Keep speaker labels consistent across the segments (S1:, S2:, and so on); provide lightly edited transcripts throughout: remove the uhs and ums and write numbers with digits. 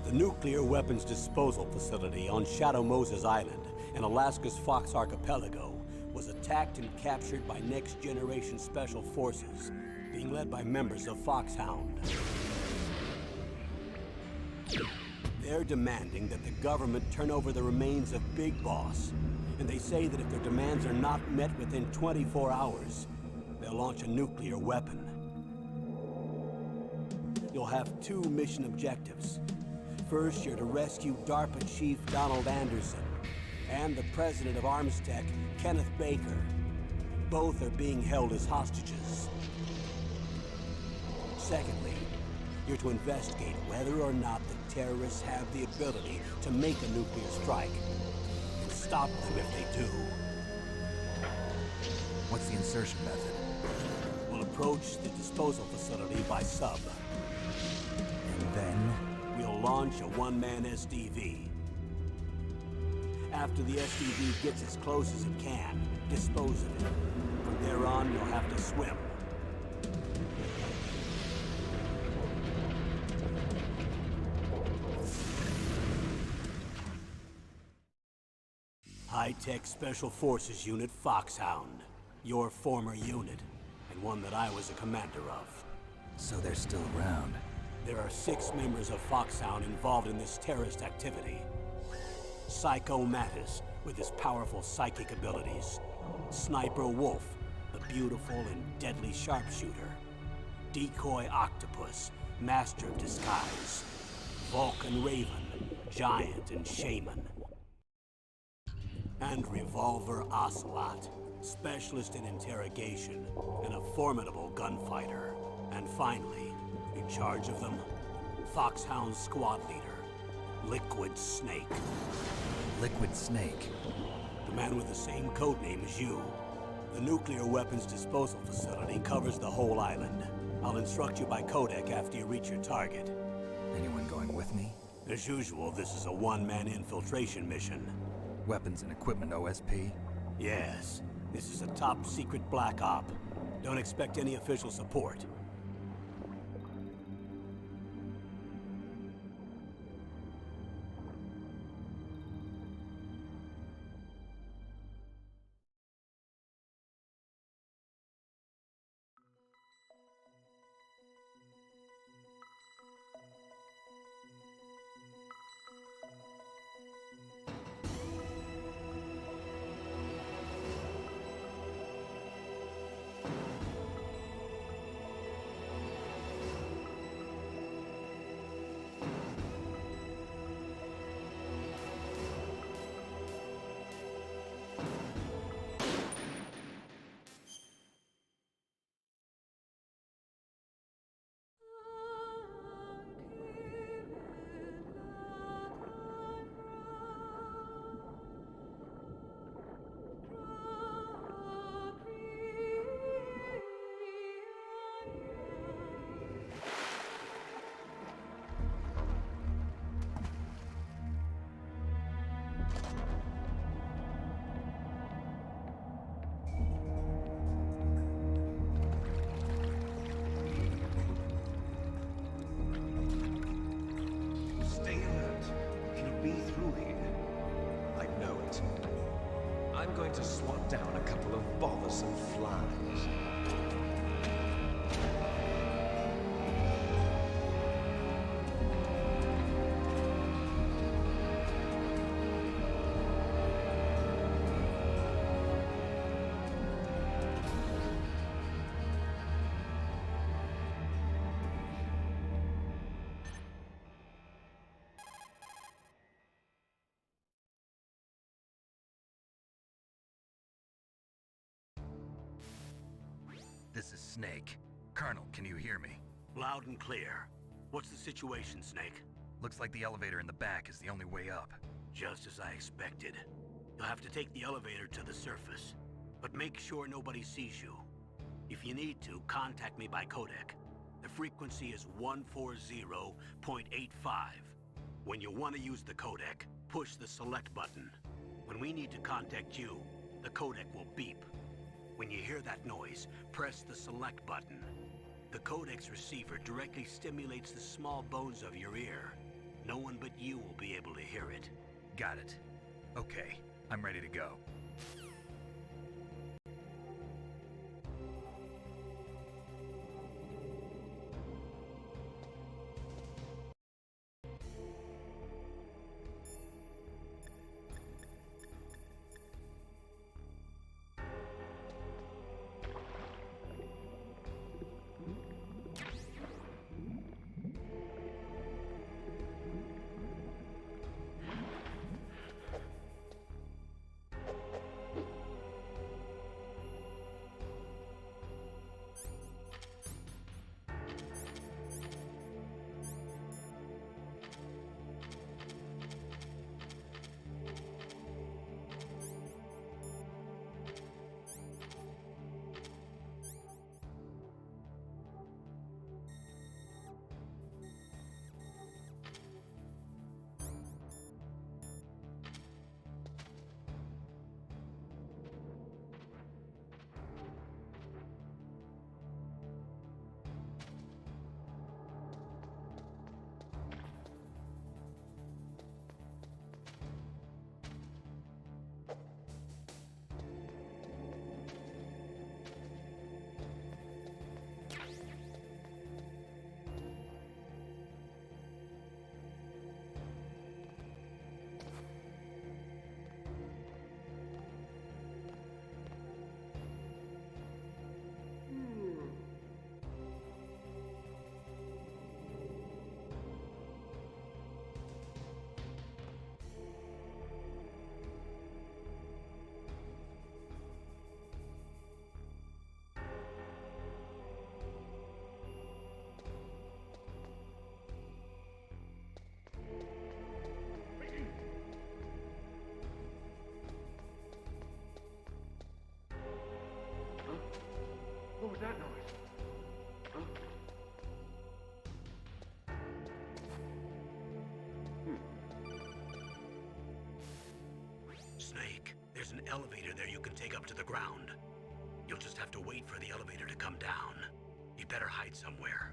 S1: The nuclear weapons disposal facility on Shadow Moses Island in Alaska's Fox Archipelago was attacked and captured by Next Generation Special Forces, being led by members of Foxhound. They're demanding that the government turn over the remains of Big Boss, and they say that if their demands are not met within 24 hours, they'll launch a nuclear weapon. You'll have two mission objectives. First, you're to rescue DARPA Chief Donald Anderson and the president of Armstech, Kenneth Baker. Both are being held as hostages. Secondly, you're to investigate whether or not the terrorists have the ability to make a nuclear strike, and stop them if they do.
S2: What's the insertion method?
S1: We'll approach the disposal facility by sub.
S2: And then?
S1: We'll launch a one-man SDV. After the SDV gets as close as it can, dispose of it. From there on, you'll have to swim. High-Tech Special Forces Unit Foxhound. Your former unit, and one that I was a commander of.
S2: So they're still around.
S1: There are 6 members of Foxhound involved in this terrorist activity. Psycho Mattis, with his powerful psychic abilities. Sniper Wolf, the beautiful and deadly sharpshooter. Decoy Octopus, master of disguise. Vulcan Raven, giant and shaman. And Revolver Ocelot, specialist in interrogation and a formidable gunfighter. And finally, in charge of them, Foxhound's squad leader, Liquid Snake.
S2: Liquid Snake?
S1: The man with the same codename as you. The nuclear weapons disposal facility covers the whole island. I'll instruct you by codec after you reach your target.
S2: Anyone going with me?
S1: As usual, this is a one-man infiltration mission.
S2: Weapons and equipment OSP?
S1: Yes. This is a top-secret black op. Don't expect any official support.
S3: To swat down a couple of bothersome flies.
S2: This is Snake. Colonel, can you hear me?
S1: Loud and clear. What's the situation, Snake?
S2: Looks like the elevator in the back is the only way up.
S1: Just as I expected. You'll have to take the elevator to the surface. But make sure nobody sees you. If you need to, contact me by codec. The frequency is 140.85. When you want to use the codec, push the select button. When we need to contact you, the codec will beep. When you hear that noise, press the select button. The codec's receiver directly stimulates the small bones of your ear. No one but you will be able to hear it.
S2: Got it. Okay, I'm ready to go.
S4: What was that noise? Huh?
S1: Snake, there's an elevator there you can take up to the ground. You'll just have to wait for the elevator to come down. You better hide somewhere.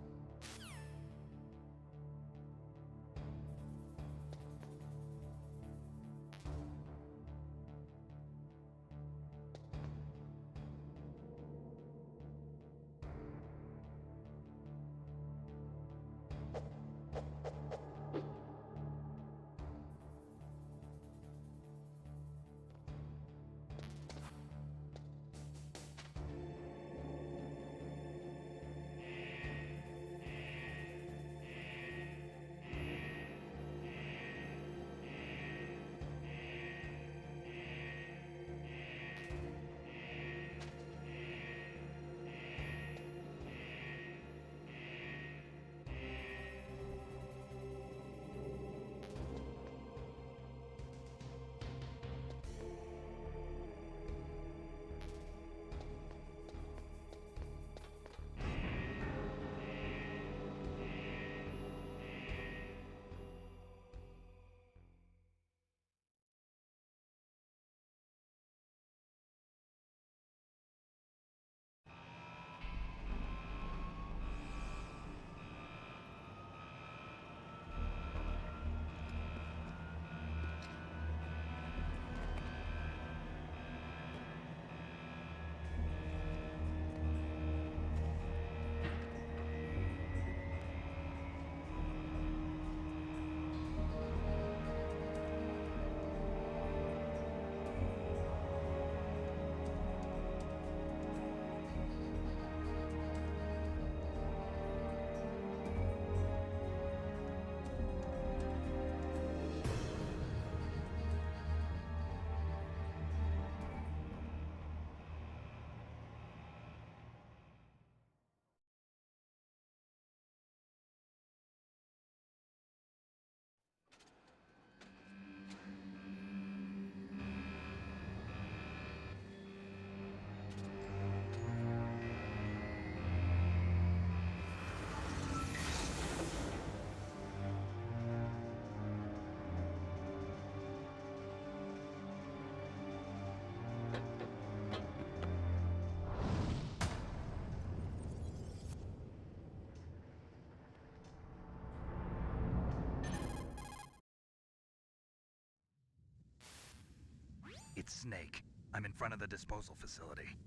S2: It's Snake. I'm in front of the disposal facility.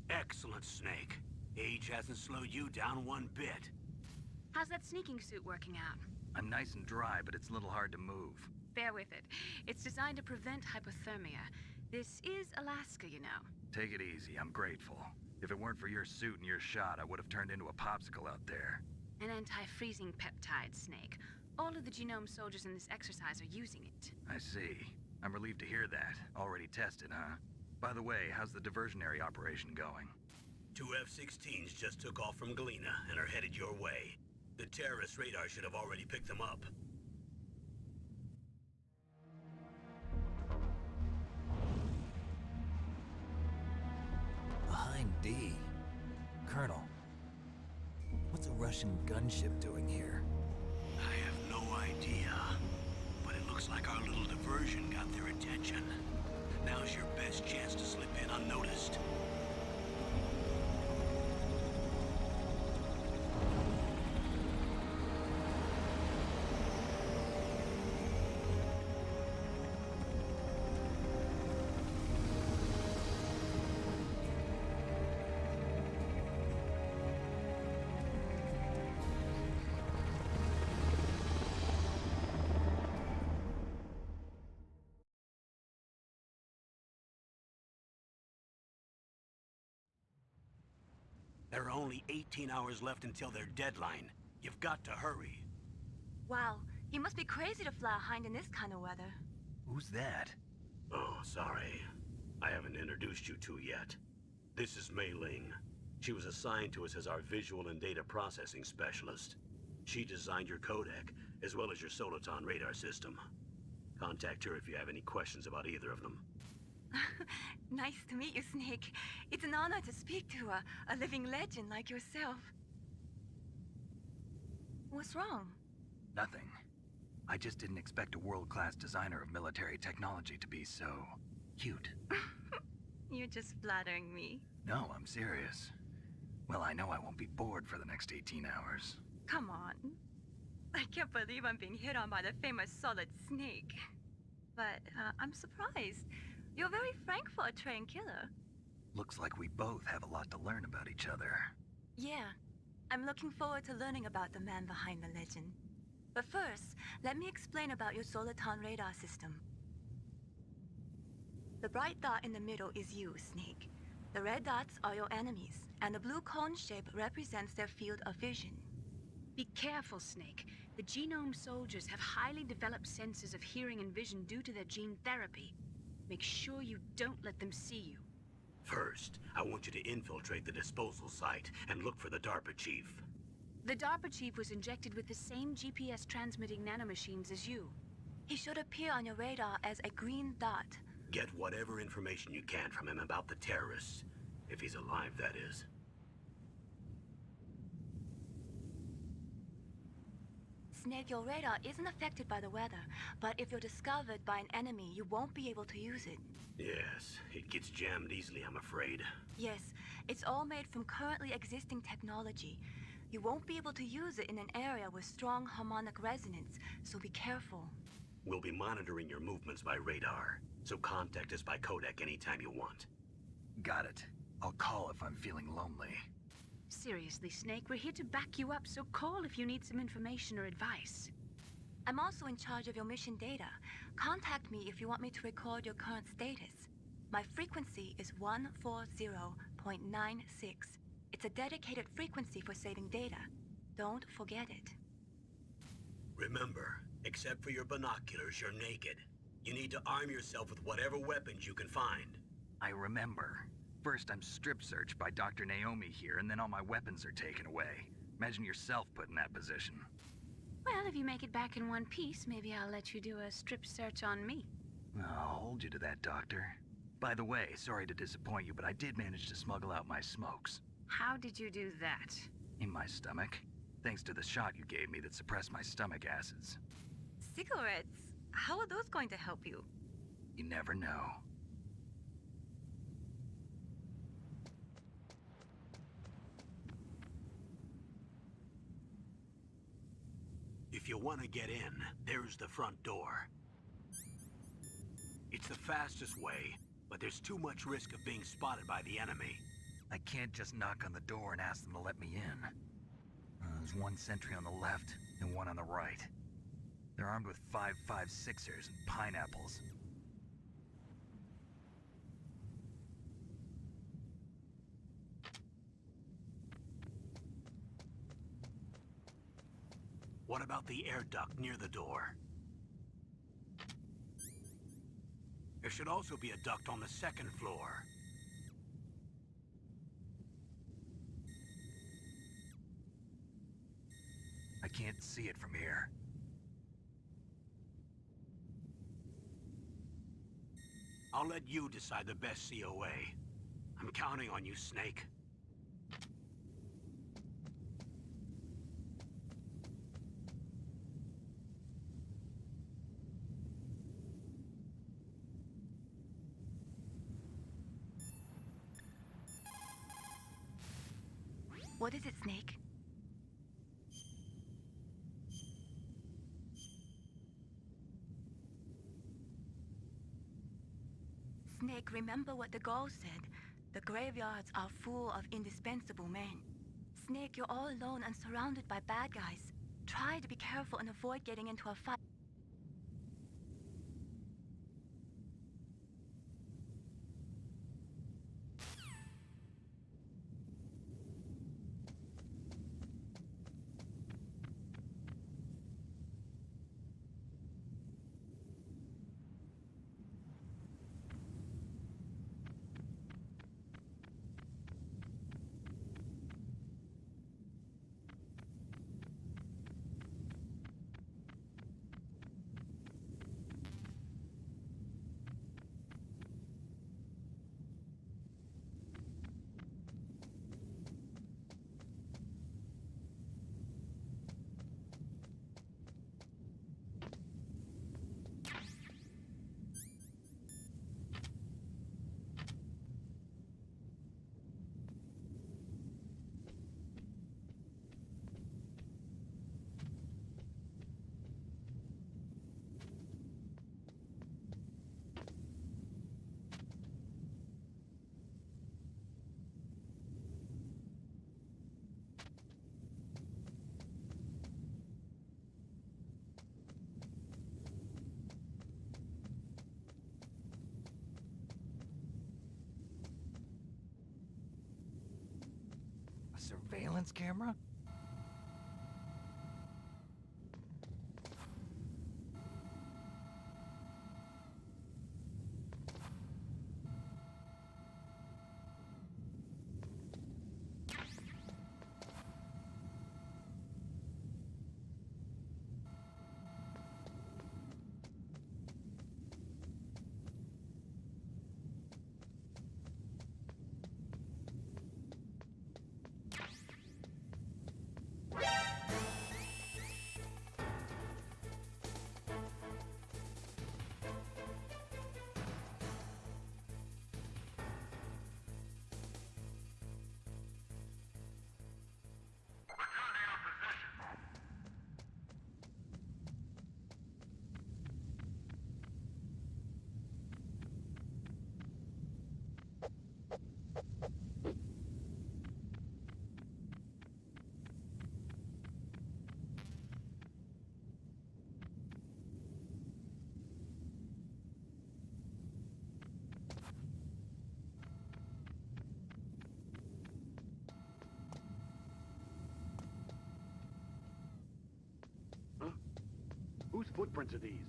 S1: Excellent, Snake. Age hasn't slowed you down one bit.
S5: How's that sneaking suit working out?
S2: I'm nice and dry, but it's a little hard to move.
S5: Bear with it. It's designed to prevent hypothermia. This is Alaska, you know.
S2: Take it easy, I'm grateful. If it weren't for your suit and your shot, I would have turned into a popsicle out there.
S5: An anti-freezing peptide, Snake. All of the genome soldiers in this exercise are using it.
S2: I see. I'm relieved to hear that. Already tested, huh? By the way, how's the diversionary operation going?
S1: 2 F-16s just took off from Galena and are headed your way. The terrorist radar should have already picked them up.
S6: Behind D. Colonel, what's a Russian gunship doing here?
S1: I have no idea, but it looks like our little diversion got their attention. Now's your best chance to slip in unnoticed. There are only 18 hours left until their deadline. You've got to hurry.
S7: Wow, you must be crazy to fly a hind in this kind of weather.
S2: Who's that?
S1: Oh, sorry. I haven't introduced you to yet. This is Mei Ling. She was assigned to us as our visual and data processing specialist. She designed your codec, as well as your Soliton radar system. Contact her if you have any questions about either of them.
S7: Nice to meet you, Snake. It's an honor to speak to a living legend like yourself. What's wrong?
S2: Nothing. I just didn't expect a world-class designer of military technology to be so cute.
S7: You're just flattering me.
S2: No, I'm serious. Well, I know I won't be bored for the next 18 hours.
S7: Come on. I can't believe I'm being hit on by the famous Solid Snake. But I'm surprised. You're very frank for a trained killer.
S2: Looks like we both have a lot to learn about each other.
S7: Yeah, I'm looking forward to learning about the man behind the legend. But first, let me explain about your Soliton radar system. The bright dot in the middle is you, Snake. The red dots are your enemies, and the blue cone shape represents their field of vision.
S5: Be careful, Snake. The genome soldiers have highly developed senses of hearing and vision due to their gene therapy. Make sure you don't let them see you.
S1: First, I want you to infiltrate the disposal site and look for the DARPA chief.
S5: The DARPA chief was injected with the same GPS transmitting nanomachines as you.
S7: He should appear on your radar as a green dot.
S1: Get whatever information you can from him about the terrorists. If he's alive, that is.
S7: Snake, your radar isn't affected by the weather, but if you're discovered by an enemy, you won't be able to use it.
S1: Yes, it gets jammed easily, I'm afraid.
S7: Yes, it's all made from currently existing technology. You won't be able to use it in an area with strong harmonic resonance, so be careful.
S1: We'll be monitoring your movements by radar, so contact us by codec anytime you want.
S2: Got it. I'll call if I'm feeling lonely.
S5: Seriously, Snake, we're here to back you up, so call if you need some information or advice.
S7: I'm also in charge of your mission data. Contact me if you want me to record your current status. My frequency is 140.96. It's a dedicated frequency for saving data. Don't forget it.
S1: Remember, except for your binoculars, you're naked. You need to arm yourself with whatever weapons you can find.
S2: I remember. First, I'm strip-searched by Dr. Naomi here, and then all my weapons are taken away. Imagine yourself put in that position.
S5: Well, if you make it back in one piece, maybe I'll let you do a strip search on me.
S2: I'll hold you to that, Doctor. By the way, sorry to disappoint you, but I did manage to smuggle out my smokes.
S5: How did you do that?
S2: In my stomach. Thanks to the shot you gave me that suppressed my stomach acids.
S7: Cigarettes? How are those going to help you?
S2: You never know.
S1: If you want to get in, there's the front door. It's the fastest way, but there's too much risk of being spotted by the enemy.
S2: I can't just knock on the door and ask them to let me in. There's one sentry on the left and one on the right. They're armed with 5.56ers and pineapples.
S1: What about the air duct near the door? There should also be a duct on the second floor.
S2: I can't see it from here.
S1: I'll let you decide the best COA. I'm counting on you, Snake.
S7: What is it, Snake? Snake, remember what the Gauls said. The graveyards are full of indispensable men. Snake, you're all alone and surrounded by bad guys. Try to be careful and avoid getting into a fight.
S2: Surveillance camera?
S4: Whose footprints are these?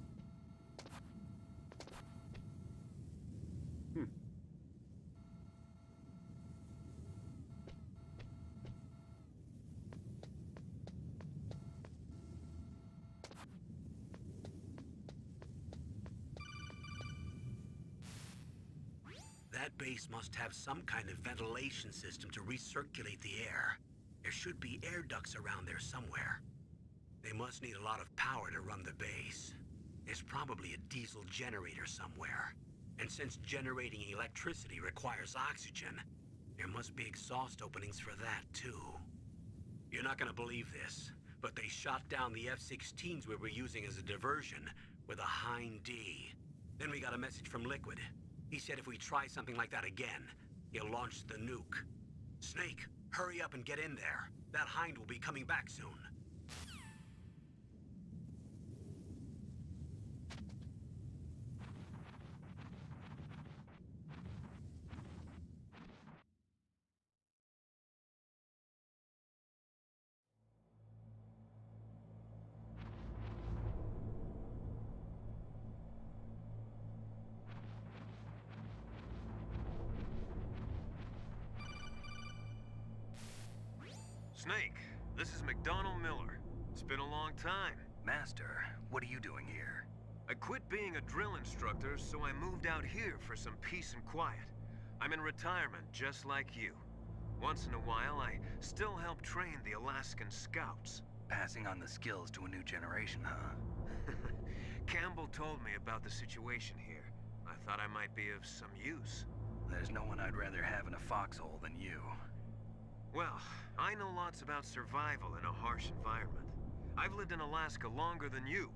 S1: That base must have some kind of ventilation system to recirculate the air. There should be air ducts around there somewhere. They must need a lot of power to run the base. There's probably a diesel generator somewhere. And since generating electricity requires oxygen, there must be exhaust openings for that too. You're not gonna believe this, but they shot down the F-16s we were using as a diversion with a Hind D. Then we got a message from Liquid. He said if we try something like that again, he'll launch the nuke. Snake, hurry up and get in there. That hind will be coming back soon.
S8: Snake, this is McDonald Miller. It's been a long time.
S2: Master, what are you doing here?
S8: I quit being a drill instructor, so I moved out here for some peace and quiet. I'm in retirement, just like you. Once in a while, I still help train the Alaskan Scouts.
S2: Passing on the skills to a new generation, huh?
S8: Campbell told me about the situation here. I thought I might be of some use.
S2: There's no one I'd rather have in a foxhole than you.
S8: Well, I know lots about survival in a harsh environment. I've lived in Alaska longer than you,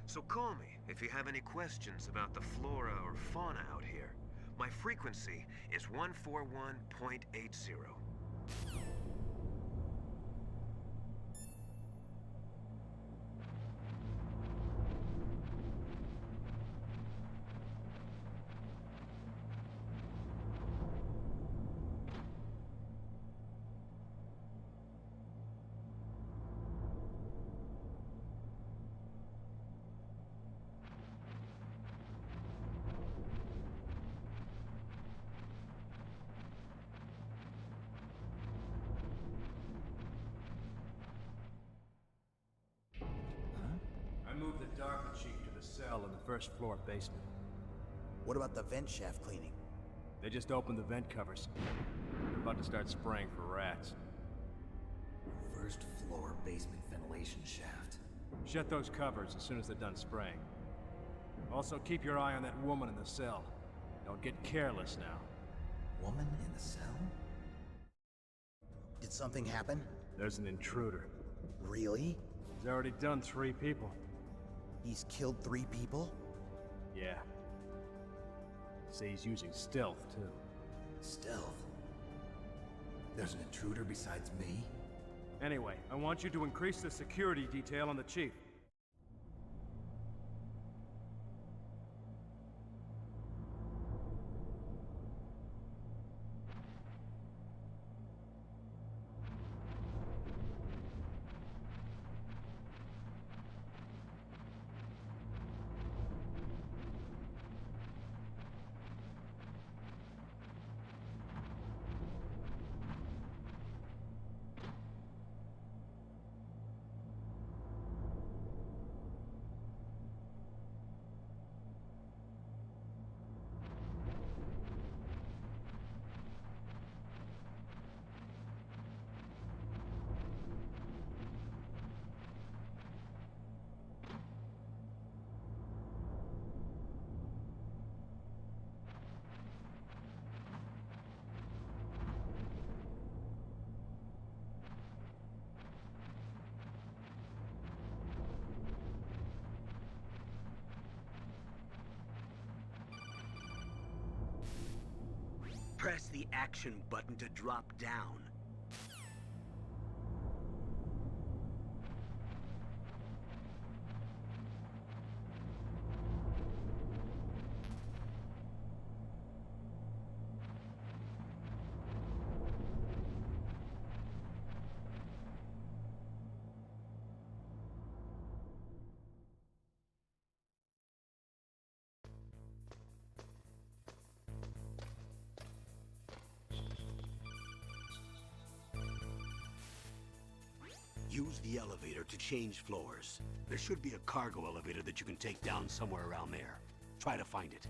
S8: so call me if you have any questions about the flora or fauna out here. My frequency is 141.80.
S3: I moved the DARPA chief to the cell in the first floor basement.
S9: What about the vent shaft cleaning?
S3: They just opened the vent covers. They're about to start spraying for rats.
S6: First floor basement ventilation shaft.
S3: Shut those covers as soon as they're done spraying. Also, keep your eye on that woman in the cell. Don't get careless now.
S6: Woman in the cell?
S9: Did something happen?
S3: There's an intruder.
S9: Really?
S3: He's already done 3 people.
S9: He's killed 3 people?
S3: Yeah. Say he's using stealth, too.
S6: Stealth? There's an intruder besides me?
S3: Anyway, I want you to increase the security detail on the chief.
S1: Press the action button to drop down. Use the elevator to change floors. There should be a cargo elevator that you can take down somewhere around there. Try to find it.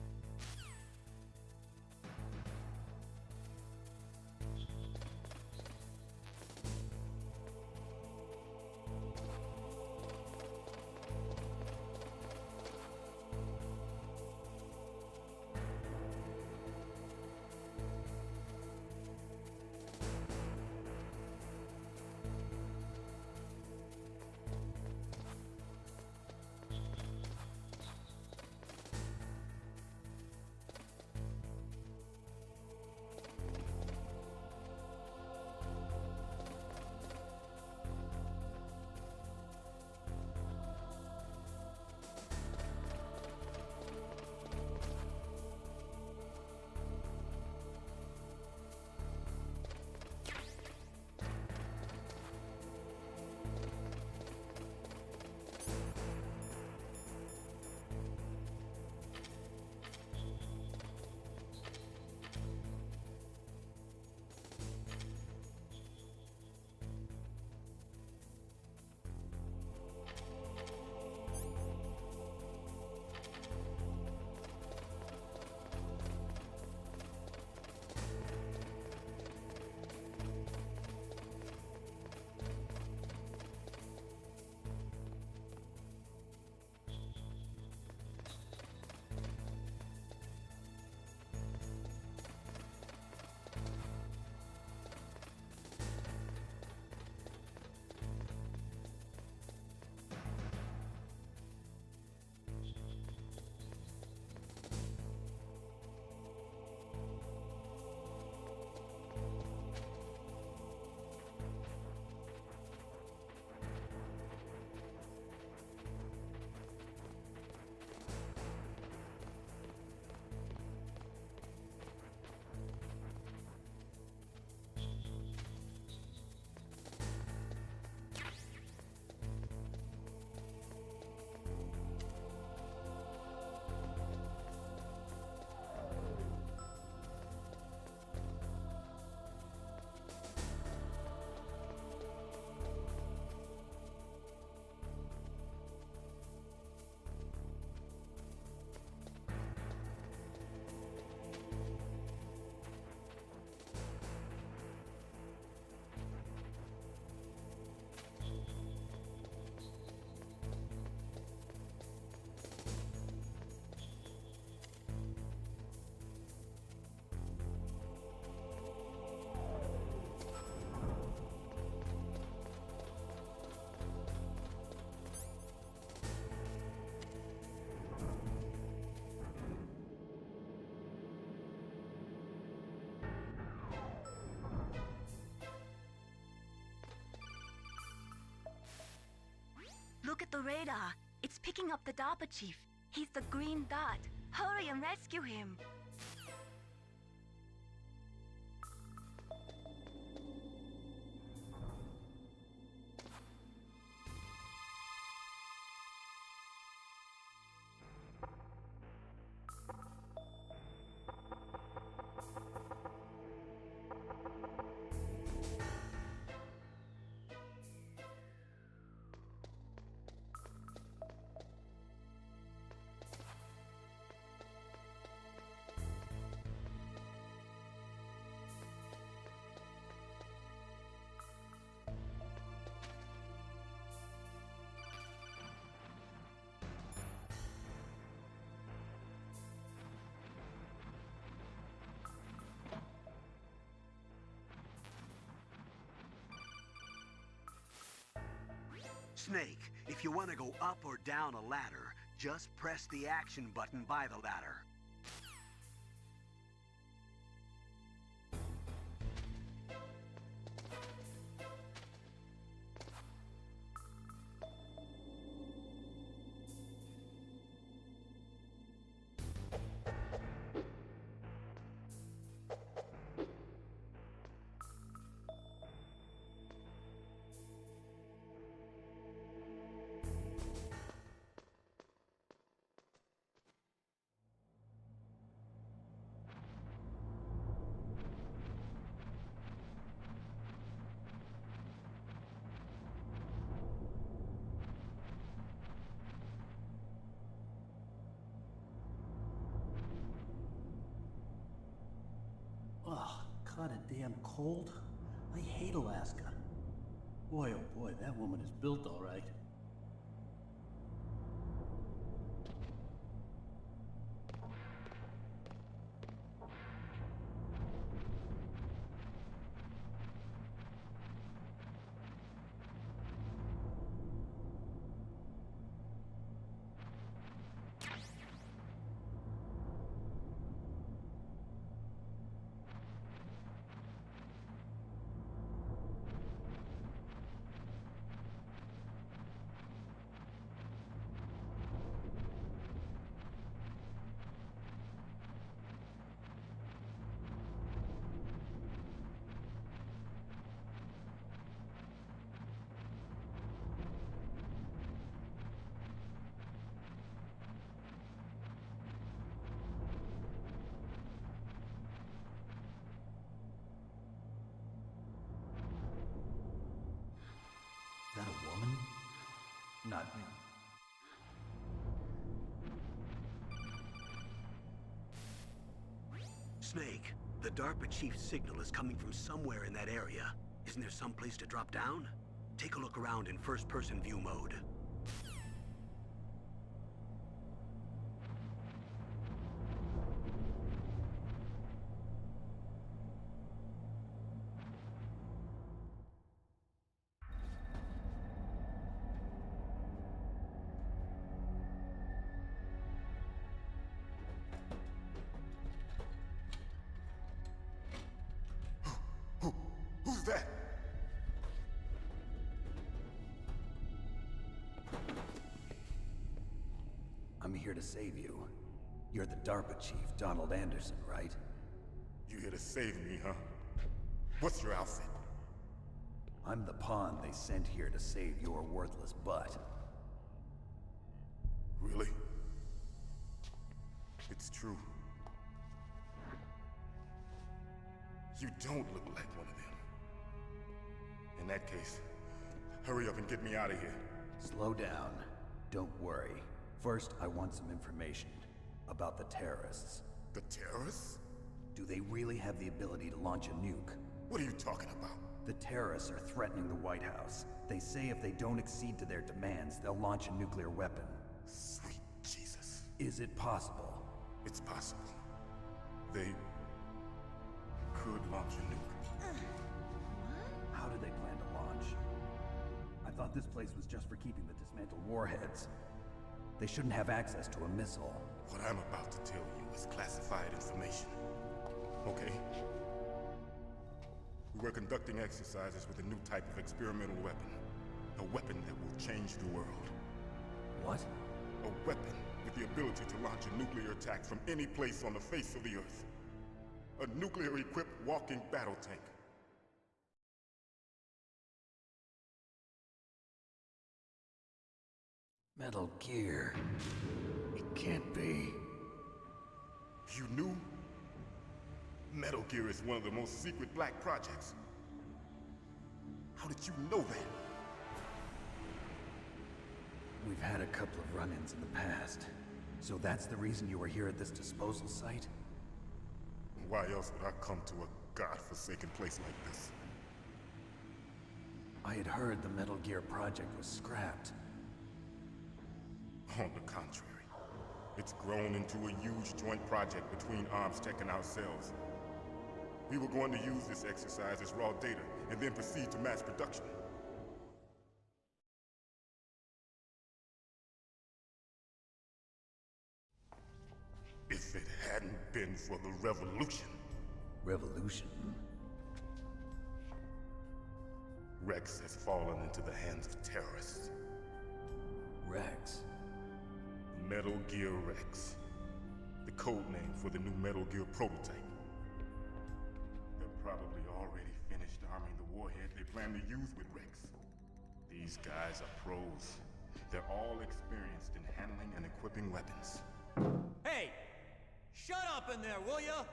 S7: Look at the radar. It's picking up the DARPA chief. He's the green dot. Hurry and rescue him.
S1: Snake, if you want to go up or down a ladder, just press the action button by the ladder.
S10: Ugh, kinda damn cold. I hate Alaska. Boy, oh boy, that woman is built all right. Is that a woman? Not me.
S1: Snake, the DARPA chief's signal is coming from somewhere in that area. Isn't there some place to drop down? Take a look around in first-person view mode.
S11: Who's that?
S6: I'm here to save you. You're the DARPA chief, Donald Anderson, right?
S11: You here to save me, huh? What's your outfit?
S6: I'm the pawn they sent here to save your worthless butt.
S11: Really? It's true. You don't look like one of them. In that case, hurry up and get me out of here.
S6: Slow down. Don't worry. First, I want some information about the terrorists.
S11: The terrorists?
S6: Do they really have the ability to launch a nuke?
S11: What are you talking about?
S6: The terrorists are threatening the White House. They say if they don't accede to their demands, they'll launch a nuclear weapon.
S11: Sweet Jesus.
S6: Is it possible?
S11: It's possible. They could launch a nuke.
S6: How do they plan to launch? I thought this place was just for keeping the dismantled warheads. They shouldn't have access to a missile.
S11: What I'm about to tell you is classified information. Okay? We were conducting exercises with a new type of experimental weapon. A weapon that will change the world.
S10: What?
S11: A weapon with the ability to launch a nuclear attack from any place on the face of the Earth. A nuclear-equipped walking battle tank.
S6: Metal Gear. It can't be.
S11: You knew? Metal Gear is one of the most secret black projects. How did you know that?
S6: We've had a couple of run-ins in the past. So that's the reason you were here at this disposal site?
S11: Why else would I come to a godforsaken place like this?
S6: I had heard the Metal Gear project was scrapped.
S11: On the contrary, it's grown into a huge joint project between ArmsTech and ourselves. We were going to use this exercise as raw data and then proceed to mass production. If it hadn't been for the revolution.
S6: Revolution?
S11: Rex has fallen into the hands of terrorists.
S6: Rex?
S11: Metal Gear Rex. The code name for the new Metal Gear prototype. They're probably already finished arming the warhead they plan to use with Rex. These guys are pros. They're all experienced in handling and equipping weapons.
S12: Hey! Shut up in there, will ya?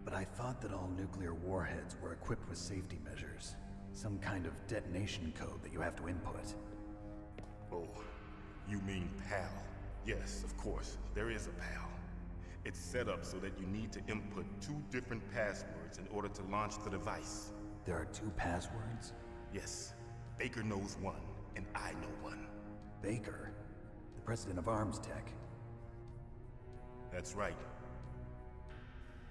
S6: But I thought that all nuclear warheads were equipped with safety measures. Some kind of detonation code that you have to input.
S11: Oh, you mean PAL? Yes, of course, there is a PAL. It's set up so that you need to input 2 different passwords in order to launch the device.
S6: There are 2 passwords?
S11: Yes. Baker knows one, and I know one.
S6: Baker? The president of ArmsTech?
S11: That's right.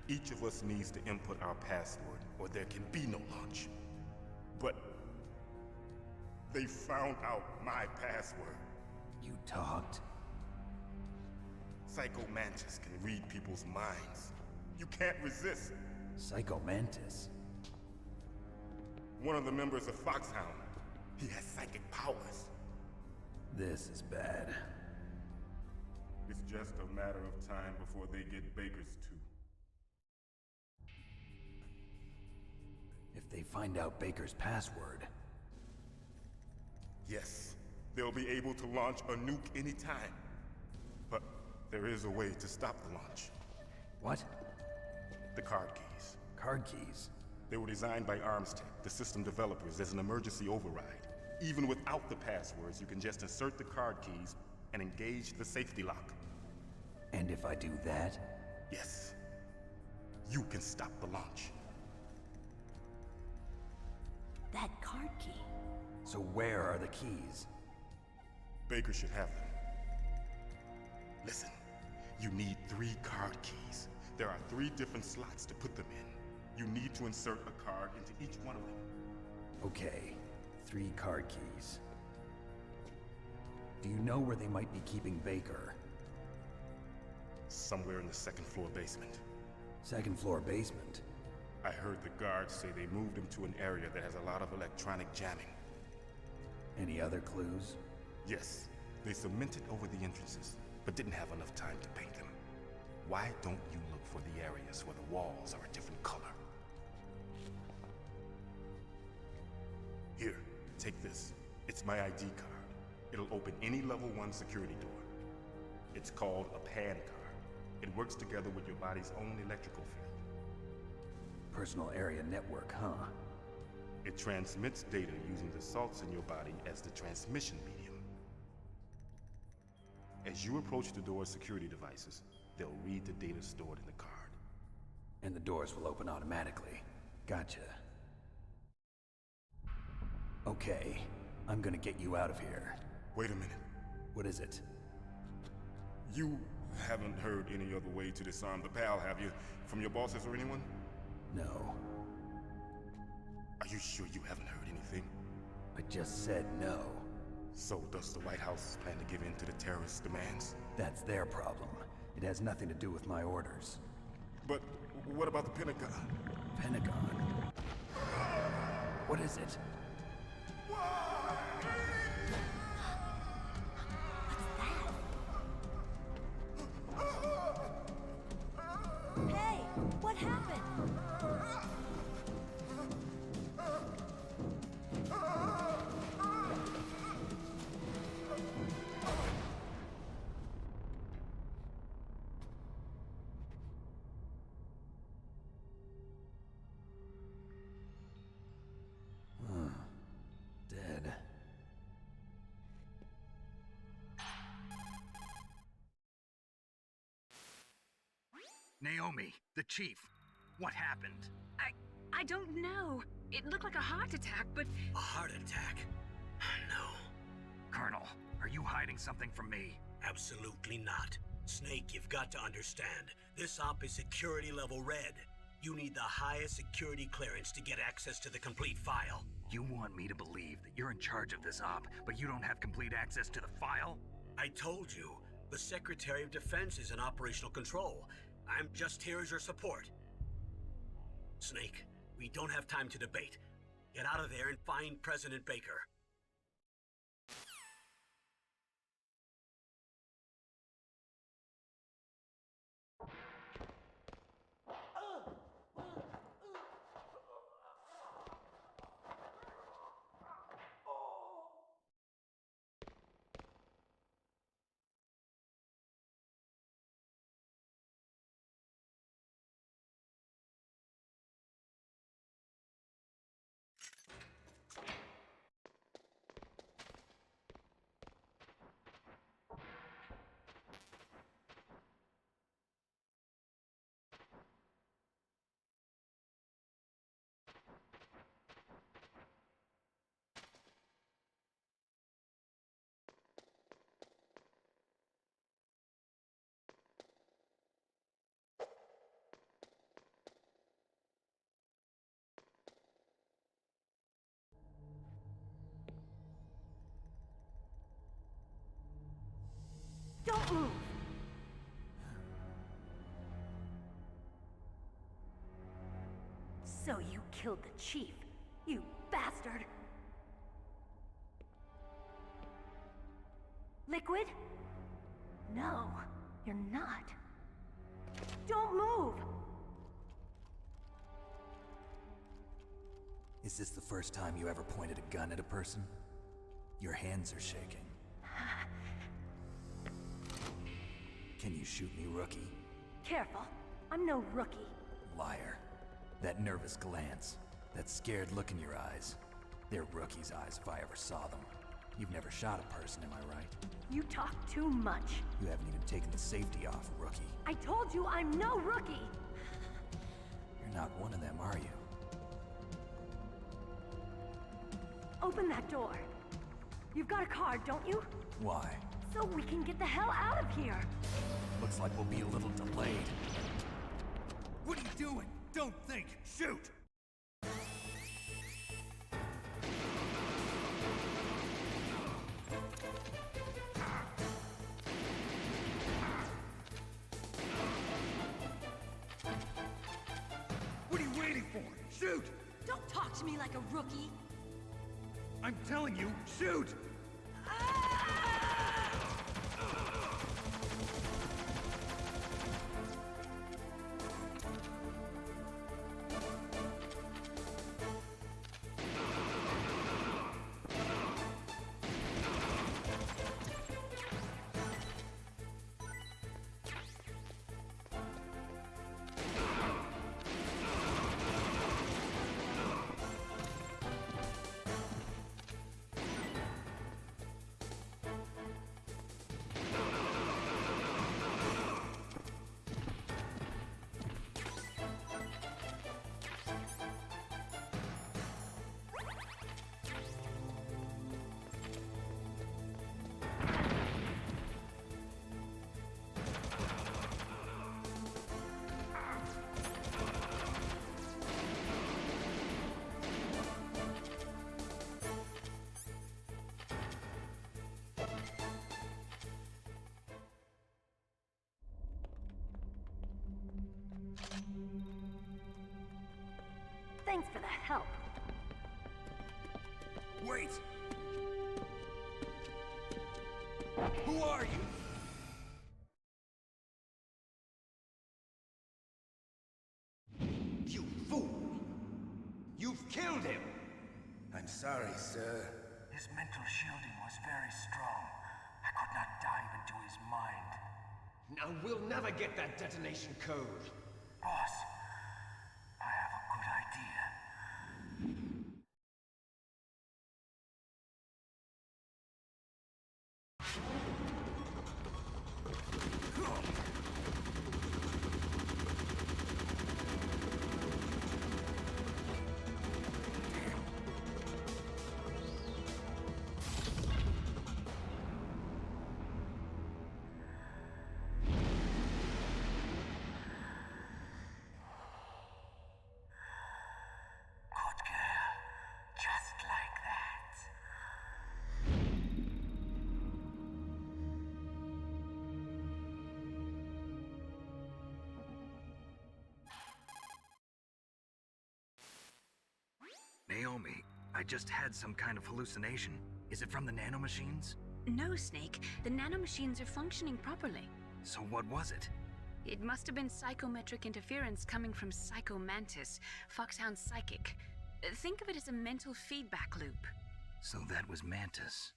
S11: Each of us needs to input our password, or there can be no launch. But they found out my password.
S6: You talked?
S11: Psycho Mantis can read people's minds. You can't resist.
S6: Psycho Mantis?
S11: One of the members of Foxhound. He has psychic powers.
S6: This is bad.
S11: It's just a matter of time before they get Baker's too.
S6: If they find out Baker's password...
S11: Yes, they'll be able to launch a nuke anytime. But there is a way to stop the launch.
S6: What?
S11: The card keys.
S6: Card keys?
S11: They were designed by ArmsTech, the system developers, as an emergency override. Even without the passwords, you can just insert the card keys and engage the safety lock.
S6: And if I do that?
S11: Yes. You can stop the launch.
S13: That card key.
S6: So where are the keys?
S11: Baker should have them. Listen, you need 3 card keys. There are 3 different slots to put them in. You need to insert a card into each one of them.
S6: Okay, 3 card keys. Do you know where they might be keeping Baker?
S11: Somewhere in the 2nd floor basement.
S6: 2nd floor basement?
S11: I heard the guards say they moved him to an area that has a lot of electronic jamming.
S6: Any other clues?
S11: Yes. They cemented over the entrances, but didn't have enough time to paint them. Why don't you look for the areas where the walls are a different color? Here, take this. It's my ID card. It'll open any level 1 security door. It's called a PAN card. It works together with your body's own electrical field.
S6: Personal area network, huh?
S11: It transmits data using the salts in your body as the transmission medium. As you approach the door's security devices, they'll read the data stored in the card.
S6: And the doors will open automatically. Gotcha. Okay, I'm gonna get you out of here.
S11: Wait a minute.
S6: What is it?
S11: You haven't heard any other way to disarm the PAL, have you? From your bosses or anyone?
S6: No.
S11: Are you sure you haven't heard anything?
S6: I just said no.
S11: So does the White House plan to give in to the terrorists' demands?
S6: That's their problem. It has nothing to do with my orders.
S11: But what about the Pentagon?
S6: Pentagon? What is it?
S13: Hey, what happened?
S6: Dead.
S2: Naomi, the chief. What happened?
S5: I don't know. It looked like a heart attack, but...
S1: A heart attack? No.
S2: Colonel, are you hiding something from me?
S1: Absolutely not. Snake, you've got to understand. This op is security level red. You need the highest security clearance to get access to the complete file.
S2: You want me to believe that you're in charge of this op, but you don't have complete access to the file?
S1: I told you, the Secretary of Defense is in operational control. I'm just here as your support. Snake, we don't have time to debate. Get out of there and find President Baker.
S13: Don't move! So you killed the chief, you bastard! Liquid? No, you're not. Don't move!
S6: Is this the first time you ever pointed a gun at a person? Your hands are shaking. Can you shoot me, rookie?
S13: Careful, I'm no rookie.
S6: Liar. That nervous glance, that scared look in your eyes. They're rookie's eyes if I ever saw them. You've never shot a person, am I right?
S13: You talk too much.
S6: You haven't even taken the safety off, rookie.
S13: I told you I'm no rookie!
S6: You're not one of them, are you?
S13: Open that door. You've got a card, don't you?
S6: Why?
S13: So we can get the hell out of here!
S6: Looks like we'll be a little delayed.
S2: What are you doing? Don't think! Shoot! What are you waiting for? Shoot!
S13: Don't talk to me like a rookie!
S2: I'm telling you, shoot!
S13: Thanks for the help.
S8: Wait! Who are you?
S14: You fool! You've killed him!
S15: I'm sorry, sir.
S16: His mental shielding was very strong. I could not dive into his mind.
S14: Now we'll never get that detonation code.
S16: Boss, I have a good idea.
S2: Naomi, I just had some kind of hallucination. Is it from the nanomachines?
S5: No, Snake. The nanomachines are functioning properly.
S2: So what was it?
S5: It must have been psychometric interference coming from Psycho Mantis, Foxhound's psychic. Think of it as a mental feedback loop.
S2: So that was Mantis.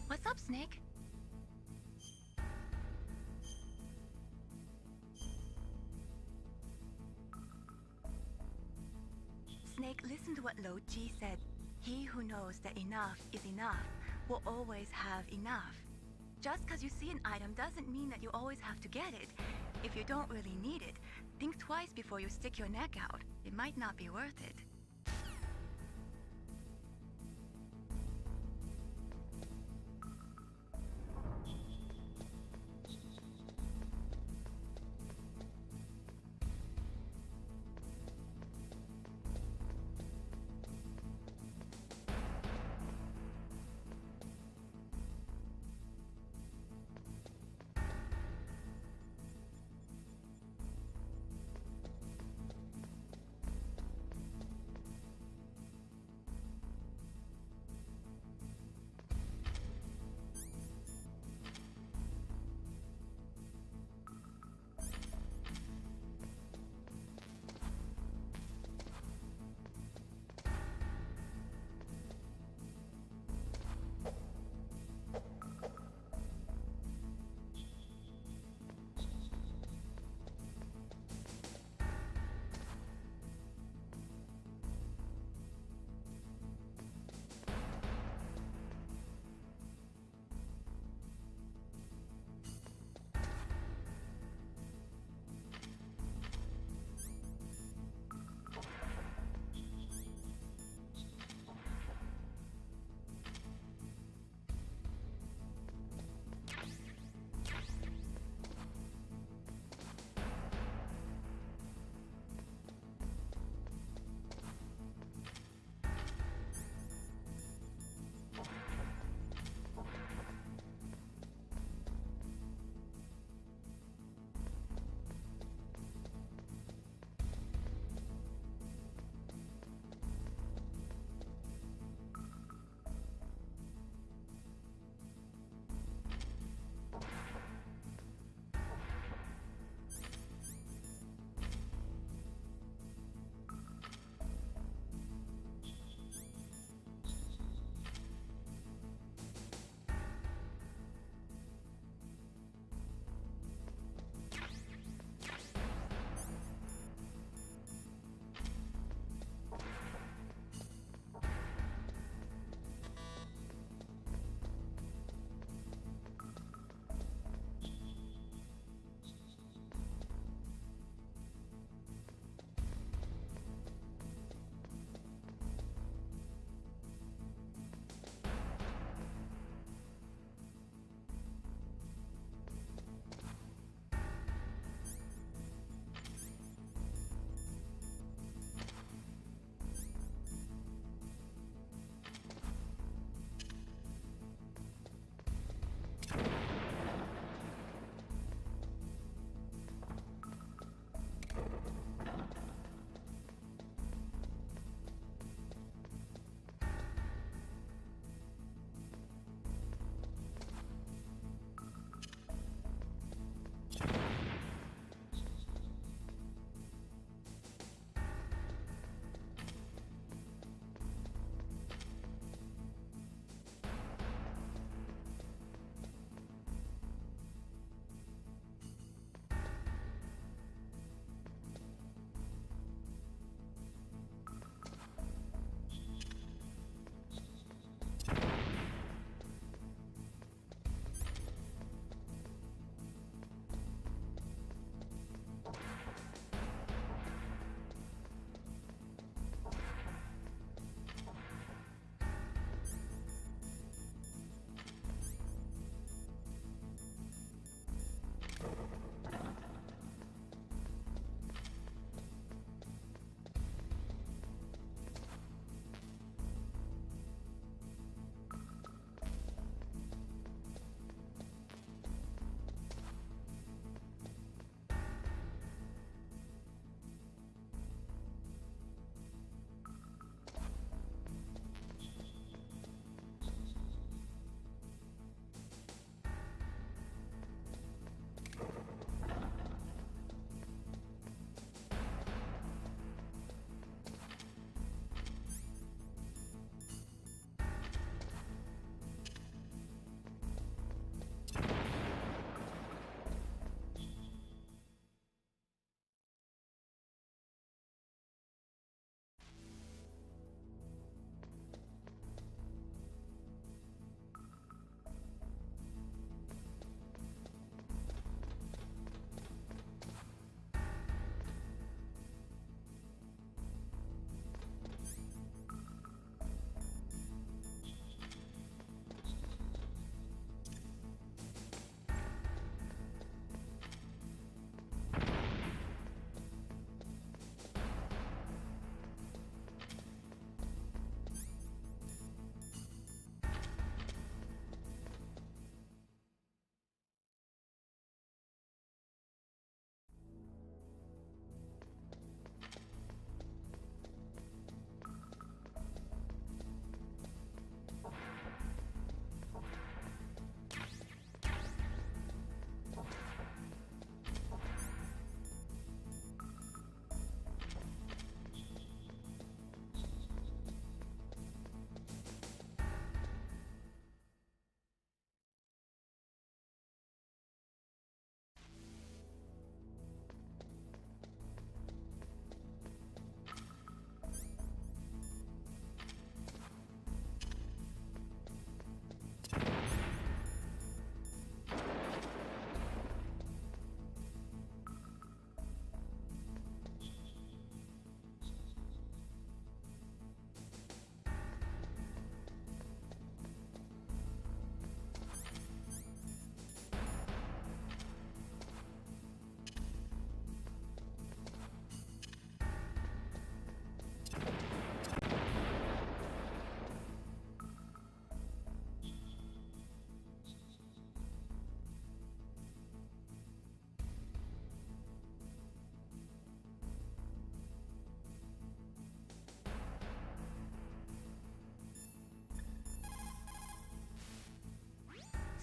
S7: What's up, Snake? Snake, listen to what Lo Ji said. He who knows that enough is enough will always have enough. Just because you see an item doesn't mean that you always have to get it. If you don't really need it, think twice before you stick your neck out. It might not be worth it.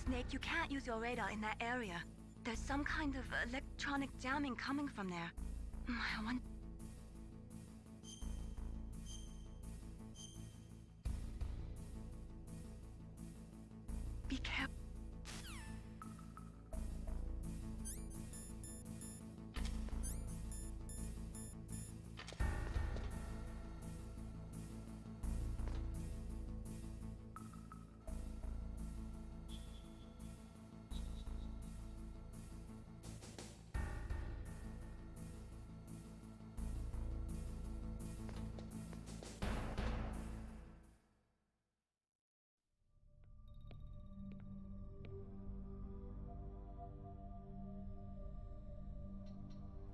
S7: Snake, you can't use your radar in that area. There's some kind of electronic jamming coming from there. I want... Be careful.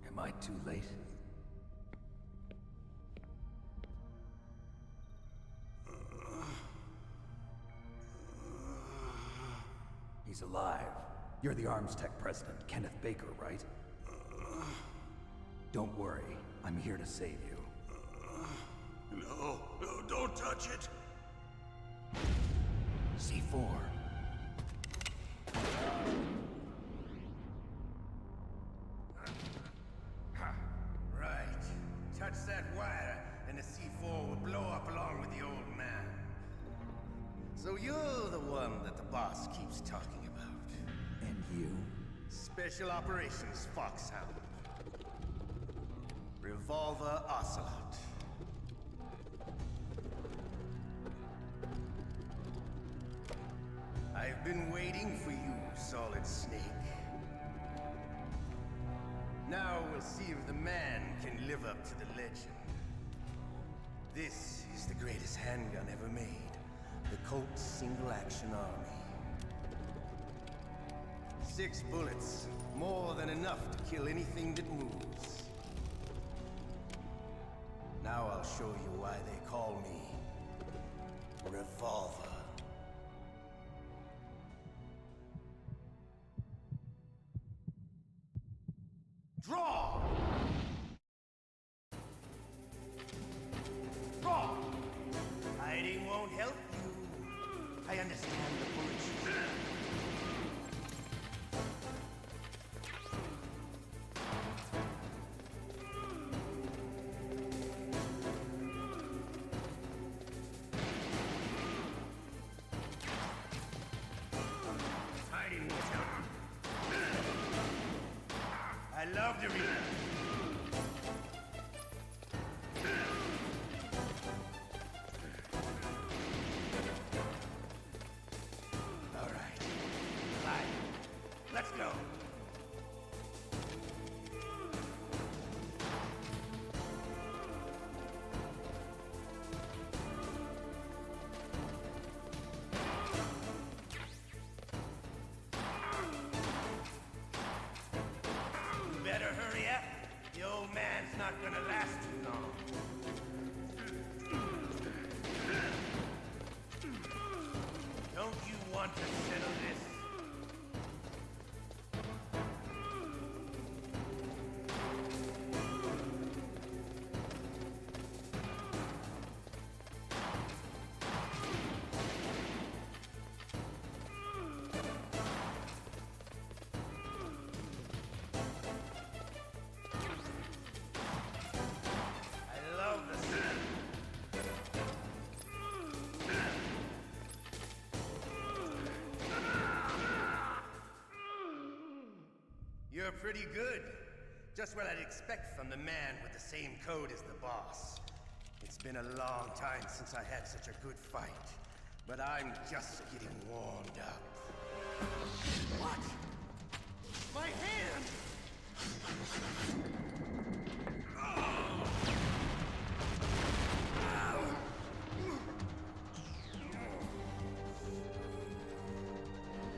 S6: Am I too late? He's alive. You're the Arms Tech president, Kenneth Baker, right? Don't worry. I'm here to save you.
S11: No, don't touch it!
S6: C4.
S15: Right. Touch that wire, and the C4 will blow up along with the old man. So you're the one that the boss keeps talking about.
S6: And you?
S15: Special Operations Foxhound. Revolver Ocelot. I've been waiting for you, Solid Snake. Now we'll see if the man can live up to the legend. This is the greatest handgun ever made. The Colt Single Action Army. 6 bullets, more than enough to kill anything that moves. Now I'll show you why they call me Revolver. Draw! Draw! Hiding won't help you. I understand the bullets. Hiding won't help you. I love to read. All right. Fine. Let's go. Better hurry up. The old man's not gonna last too long. Don't you want to settle this? I love the sound. You're pretty good. Just what I'd expect from the man with the same code as the boss. It's been a long time since I had such a good fight, but I'm just getting warmed up. What? My hand!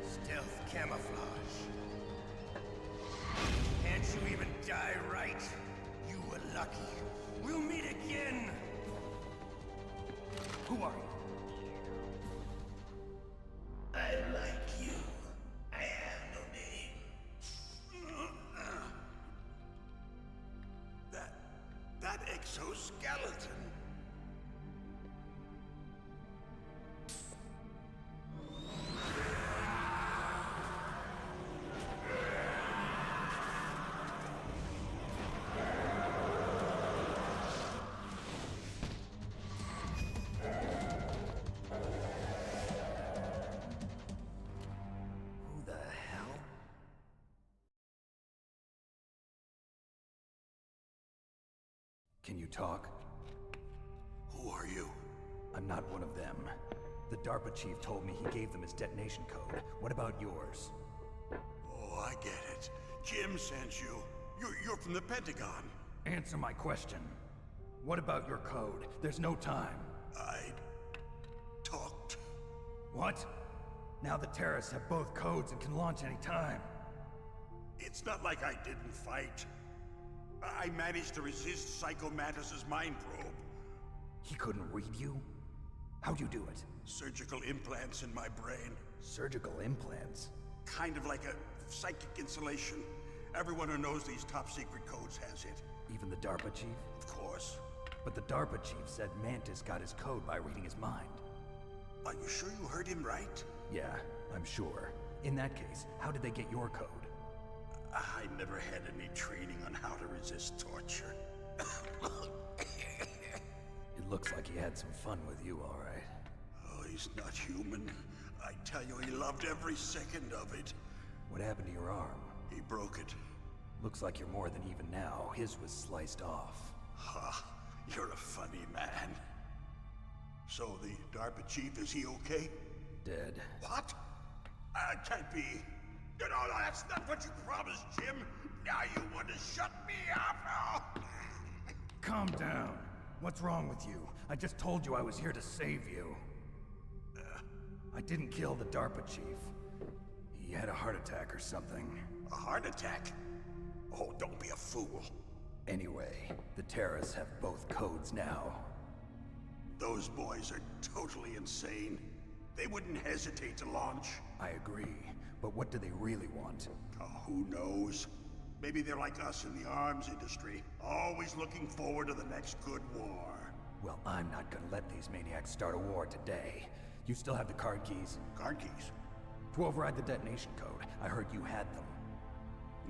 S15: Stealth camouflage. Can't you even die right? You were lucky. We'll meet again! Who are you? I like you. I have no name.
S11: That exoskeleton.
S6: Can you talk?
S17: Who are you?
S6: I'm not one of them. The DARPA chief told me he gave them his detonation code. What about yours?
S17: Oh, I get it. Jim sent you. You're from the Pentagon.
S6: Answer my question. What about your code? There's no time.
S17: I talked.
S6: What? Now the terrorists have both codes and can launch any time.
S17: It's not like I didn't fight. I managed to resist Psycho Mantis's mind probe.
S6: He couldn't read you? How'd you do it?
S17: Surgical implants in my brain.
S6: Surgical implants?
S17: Kind of like a psychic insulation. Everyone who knows these top secret codes has it.
S6: Even the DARPA chief?
S17: Of course.
S6: But the DARPA chief said Mantis got his code by reading his mind.
S17: Are you sure you heard him right?
S6: Yeah, I'm sure. In that case, how did they get your code?
S17: I never had any training on how to resist torture.
S6: It looks like he had some fun with you, all right.
S17: Oh, he's not human. I tell you, he loved every second of it.
S6: What happened to your arm?
S17: He broke it.
S6: Looks like you're more than even now. His was sliced off.
S17: Ha, you're a funny man. So the DARPA chief, is he okay?
S6: Dead.
S17: What? Can't be. No, that's not what you promised, Jim. Now you want to shut me up? Oh.
S6: Calm down. What's wrong with you? I just told you I was here to save you. I didn't kill the DARPA chief. He had a heart attack or something.
S17: A heart attack? Oh, don't be a fool.
S6: Anyway, the terrorists have both codes now.
S17: Those boys are totally insane. They wouldn't hesitate to launch.
S6: I agree, but what do they really want?
S17: Oh, who knows? Maybe they're like us in the arms industry, always looking forward to the next good war.
S6: Well, I'm not gonna let these maniacs start a war today. You still have the card keys?
S17: Card keys?
S6: To override the detonation code. I heard you had them.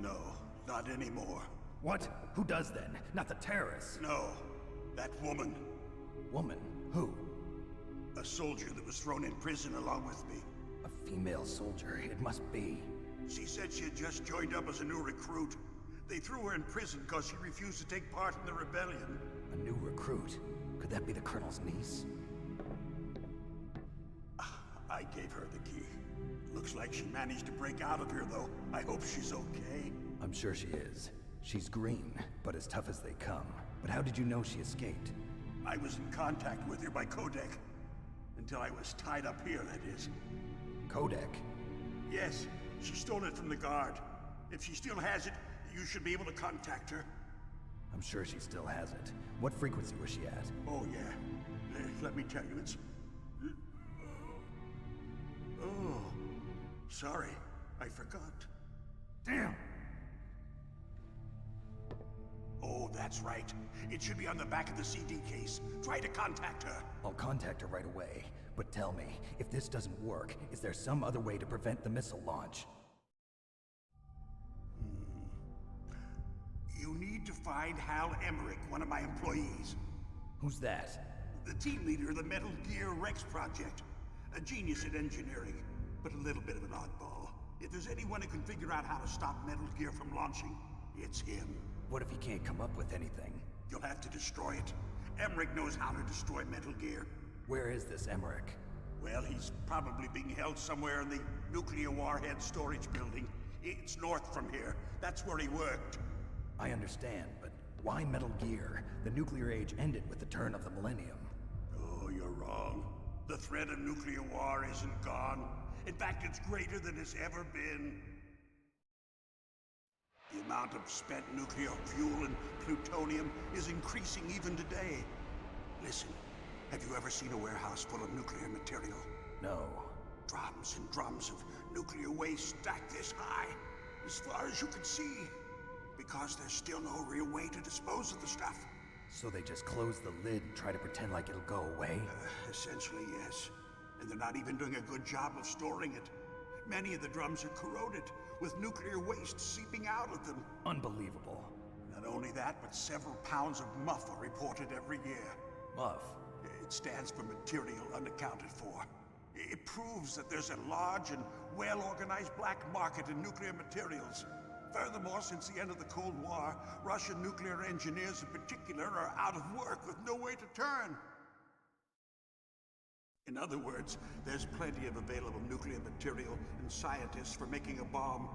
S17: No, not anymore.
S6: What? Who does then? Not the terrorists?
S17: No, that woman.
S6: Woman? Who?
S17: A soldier that was thrown in prison along with me.
S6: A female soldier, it must be.
S17: She said she had just joined up as a new recruit. They threw her in prison because she refused to take part in the rebellion.
S6: A new recruit? Could that be the Colonel's niece?
S17: I gave her the key. Looks like she managed to break out of here, though. I hope she's okay.
S6: I'm sure she is. She's green, but as tough as they come. But how did you know she escaped?
S17: I was in contact with her by codec. Until I was tied up here, that is.
S6: Codec?
S17: Yes, she stole it from the guard. If she still has it, you should be able to contact her.
S6: I'm sure she still has it. What frequency was she at?
S17: Oh, yeah. Let me tell you, it's... Oh, sorry. I forgot.
S6: Damn!
S17: Oh, that's right. It should be on the back of the CD case. Try to contact her.
S6: I'll contact her right away. But tell me, if this doesn't work, is there some other way to prevent the missile launch?
S17: You need to find Hal Emmerich, one of my employees.
S6: Who's that?
S17: The team leader of the Metal Gear Rex project. A genius at engineering, but a little bit of an oddball. If there's anyone who can figure out how to stop Metal Gear from launching, it's him.
S6: What if he can't come up with anything?
S17: You'll have to destroy it. Emmerich knows how to destroy Metal Gear.
S6: Where is this Emmerich?
S17: Well, he's probably being held somewhere in the nuclear warhead storage building. It's north from here. That's where he worked.
S6: I understand, but why Metal Gear? The nuclear age ended with the turn of the millennium.
S17: Oh, you're wrong. The threat of nuclear war isn't gone. In fact, it's greater than it's ever been. The amount of spent nuclear fuel and plutonium is increasing even today. Listen, have you ever seen a warehouse full of nuclear material?
S6: No.
S17: Drums and drums of nuclear waste stacked this high, as far as you can see. Because there's still no real way to dispose of the stuff.
S6: So they just close the lid and try to pretend like it'll go away?
S17: Essentially, yes. And they're not even doing a good job of storing it. Many of the drums are corroded, with nuclear waste seeping out of them.
S6: Unbelievable.
S17: Not only that, but several pounds of MUF are reported every year.
S6: MUF?
S17: It stands for Material Unaccounted For. It proves that there's a large and well-organized black market in nuclear materials. Furthermore, since the end of the Cold War, Russian nuclear engineers in particular are out of work with no way to turn. In other words, there's plenty of available nuclear material and scientists for making a bomb.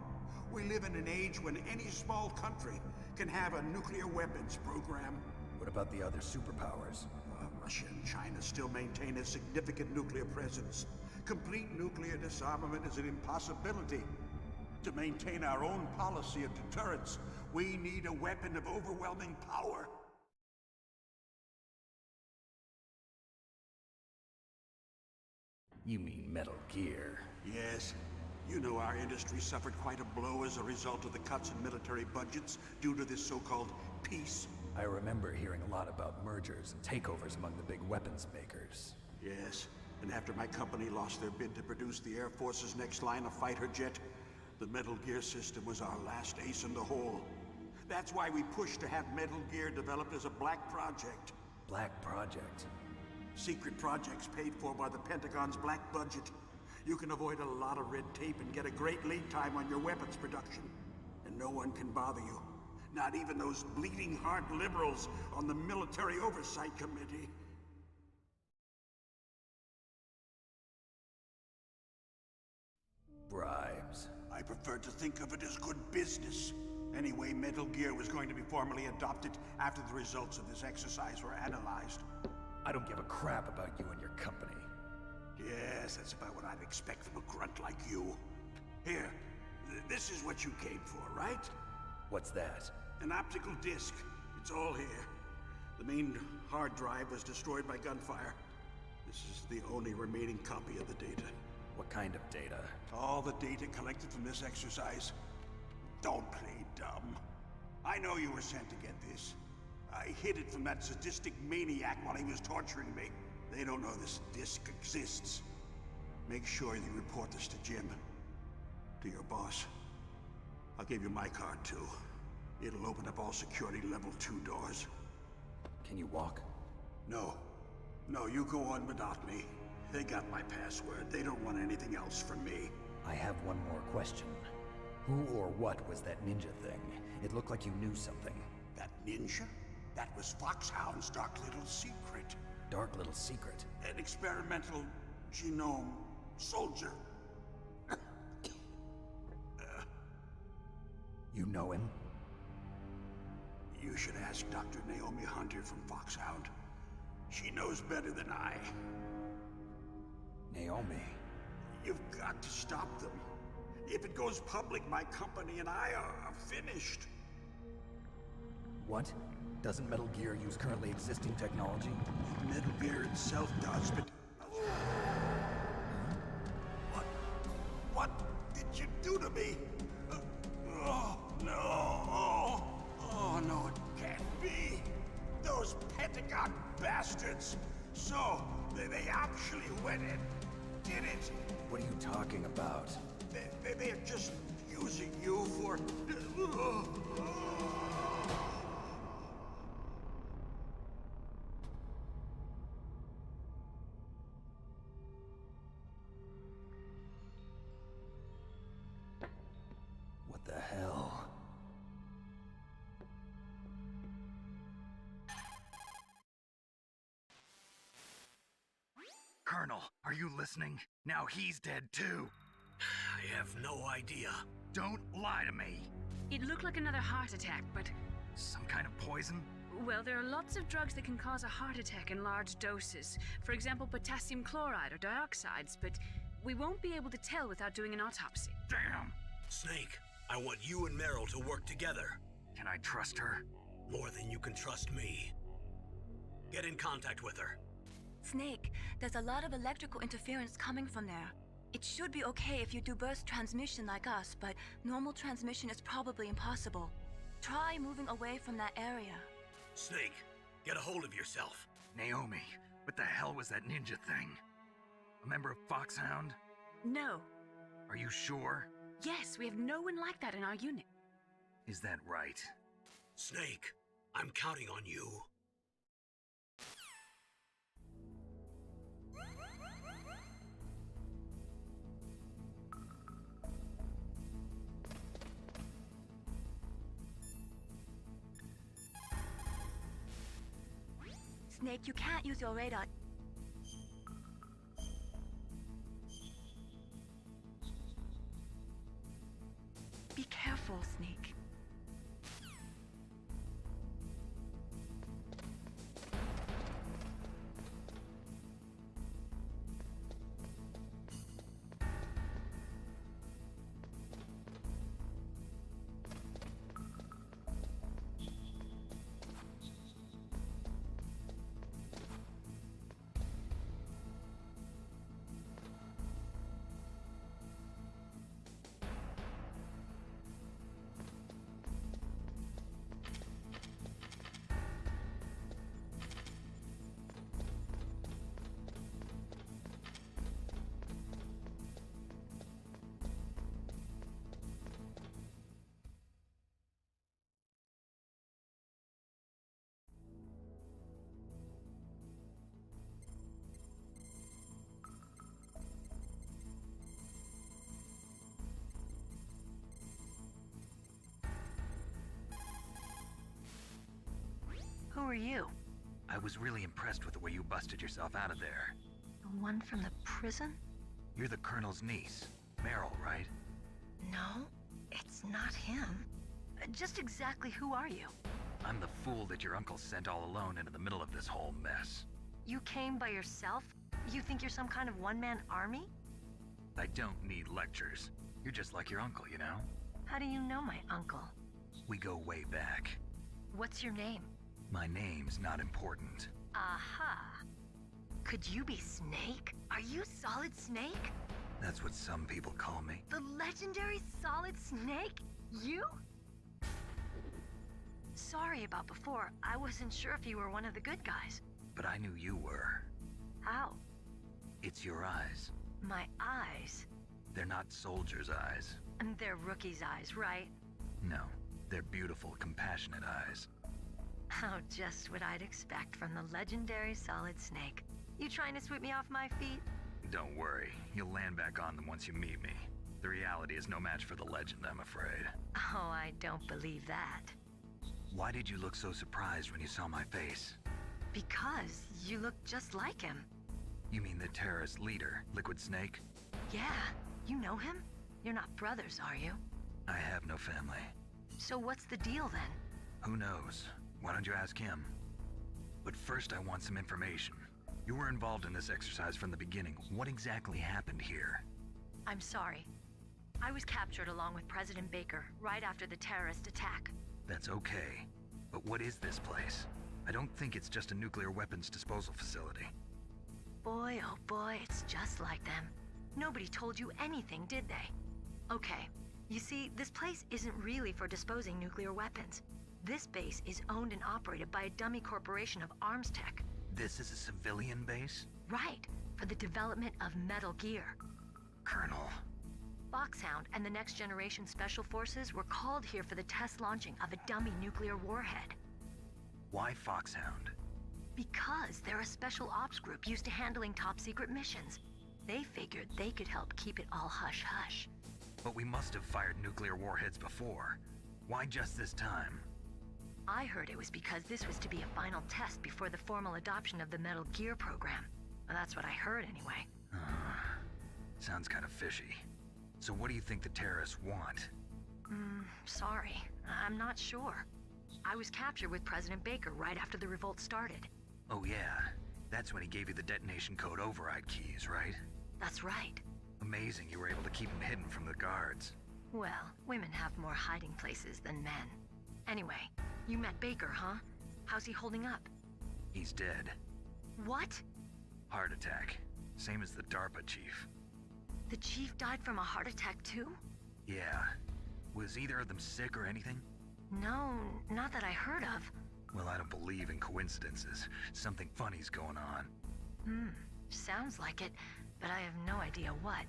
S17: We live in an age when any small country can have a nuclear weapons program.
S6: What about the other superpowers?
S17: Russia and China still maintain a significant nuclear presence. Complete nuclear disarmament is an impossibility. To maintain our own policy of deterrence, we need a weapon of overwhelming power.
S6: You mean Metal Gear?
S17: Yes. You know our industry suffered quite a blow as a result of the cuts in military budgets due to this so-called peace.
S6: I remember hearing a lot about mergers and takeovers among the big weapons makers.
S17: Yes, and after my company lost their bid to produce the Air Force's next line of fighter jet, the Metal Gear system was our last ace in the hole. That's why we pushed to have Metal Gear developed as a black project.
S6: Black project?
S17: Secret projects paid for by the Pentagon's black budget. You can avoid a lot of red tape and get a great lead time on your weapons production. And no one can bother you. Not even those bleeding heart liberals on the Military Oversight Committee.
S6: Bribes.
S17: I prefer to think of it as good business. Anyway, Metal Gear was going to be formally adopted after the results of this exercise were analyzed.
S6: I don't give a crap about you and your company.
S17: Yes, that's about what I'd expect from a grunt like you. Here, this is what you came for, right?
S6: What's that?
S17: An optical disc. It's all here. The main hard drive was destroyed by gunfire. This is the only remaining copy of the data.
S6: What kind of data?
S17: All the data collected from this exercise. Don't play dumb. I know you were sent to get this. I hid it from that sadistic maniac while he was torturing me. They don't know this disc exists. Make sure you report this to Jim. To your boss. I'll give you my card too. It'll open up all security level 2 doors.
S6: Can you walk?
S17: No. No, you go on without me. They got my password. They don't want anything else from me.
S6: I have one more question. Who or what was that ninja thing? It looked like you knew something.
S17: That ninja? That was Foxhound's dark little secret.
S6: Dark little secret?
S17: An experimental genome soldier.
S6: You know him?
S17: You should ask Dr. Naomi Hunter from Foxhound. She knows better than I.
S6: Naomi?
S17: You've got to stop them. If it goes public, my company and I are finished.
S6: What? Doesn't Metal Gear use currently existing technology?
S17: Metal Gear itself does, but... What did you do to me? Oh, no. Oh, no, it can't be. Those Pentagon bastards. So, they actually went and did it.
S6: What are you talking about?
S17: They're just using you for...
S6: What the hell?
S2: Colonel, are you listening? Now he's dead too.
S1: I have no idea.
S2: Don't lie to me.
S5: It looked like another heart attack, but...
S2: Some kind of poison?
S5: Well, there are lots of drugs that can cause a heart attack in large doses. For example, potassium chloride or dioxides, but we won't be able to tell without doing an autopsy.
S2: Damn!
S1: Snake, I want you and Meryl to work together.
S2: Can I trust her?
S1: More than you can trust me. Get in contact with her.
S7: Snake, there's a lot of electrical interference coming from there. It should be okay if you do burst transmission like us, but normal transmission is probably impossible. Try moving away from that area.
S1: Snake, get a hold of yourself.
S2: Naomi, what the hell was that ninja thing? A member of Foxhound?
S5: No.
S2: Are you sure?
S5: Yes, we have no one like that in our unit.
S2: Is that right?
S1: Snake, I'm counting on you.
S7: Snake, you can't use your radar. Be careful, Snake.
S5: Who are you?
S2: I was really impressed with the way you busted yourself out of there.
S5: The one from the prison?
S2: You're the Colonel's niece, Meryl, right?
S5: No, it's not him. Just exactly who are you?
S2: I'm the fool that your uncle sent all alone into the middle of this whole mess.
S5: You came by yourself? You think you're some kind of one-man army?
S2: I don't need lectures. You're just like your uncle, you know?
S5: How do you know my uncle?
S2: We go way back.
S5: What's your name?
S2: My name's not important.
S5: Aha. Could you be Snake? Are you Solid Snake?
S2: That's what some people call me.
S5: The legendary Solid Snake? You? Sorry about before. I wasn't sure if you were one of the good guys.
S2: But I knew you were.
S5: How?
S2: It's your eyes.
S5: My eyes?
S2: They're not soldiers' eyes.
S5: And they're rookies' eyes, right?
S2: No, they're beautiful, compassionate eyes.
S5: Oh, just what I'd expect from the legendary Solid Snake. You trying to sweep me off my feet?
S2: Don't worry, you'll land back on them once you meet me. The reality is no match for the legend, I'm afraid.
S5: Oh, I don't believe that.
S2: Why did you look so surprised when you saw my face?
S5: Because you look just like him.
S2: You mean the terrorist leader, Liquid Snake?
S5: Yeah, you know him? You're not brothers, are you?
S2: I have no family.
S5: So what's the deal then?
S2: Who knows? Why don't you ask him? But first I want some information. You were involved in this exercise from the beginning. What exactly happened here?
S5: I'm sorry. I was captured along with President Baker right after the terrorist attack.
S2: That's okay. But what is this place? I don't think it's just a nuclear weapons disposal facility.
S5: Boy, oh boy, it's just like them. Nobody told you anything, did they? Okay, you see, this place isn't really for disposing nuclear weapons. This base is owned and operated by a dummy corporation of arms tech.
S2: This is a civilian base?
S5: Right, for the development of Metal Gear.
S2: Colonel.
S5: Foxhound and the Next Generation Special Forces were called here for the test launching of a dummy nuclear warhead.
S2: Why Foxhound?
S5: Because they're a special ops group used to handling top-secret missions. They figured they could help keep it all hush-hush.
S2: But we must have fired nuclear warheads before. Why just this time?
S5: I heard it was because this was to be a final test before the formal adoption of the Metal Gear program. Well, that's what I heard anyway.
S2: Sounds kind of fishy. So what do you think the terrorists want?
S5: Sorry. I'm not sure. I was captured with President Baker right after the revolt started.
S2: Oh yeah, that's when he gave you the detonation code override keys, right?
S5: That's right.
S2: Amazing you were able to keep him hidden from the guards.
S5: Well, women have more hiding places than men. Anyway, you met Baker, huh? How's he holding up?
S2: He's dead.
S5: What?
S2: Heart attack. Same as the DARPA chief.
S5: The chief died from a heart attack too?
S2: Yeah. Was either of them sick or anything?
S5: No, not that I heard of.
S2: Well, I don't believe in coincidences. Something funny's going on.
S5: Sounds like it, but I have no idea what.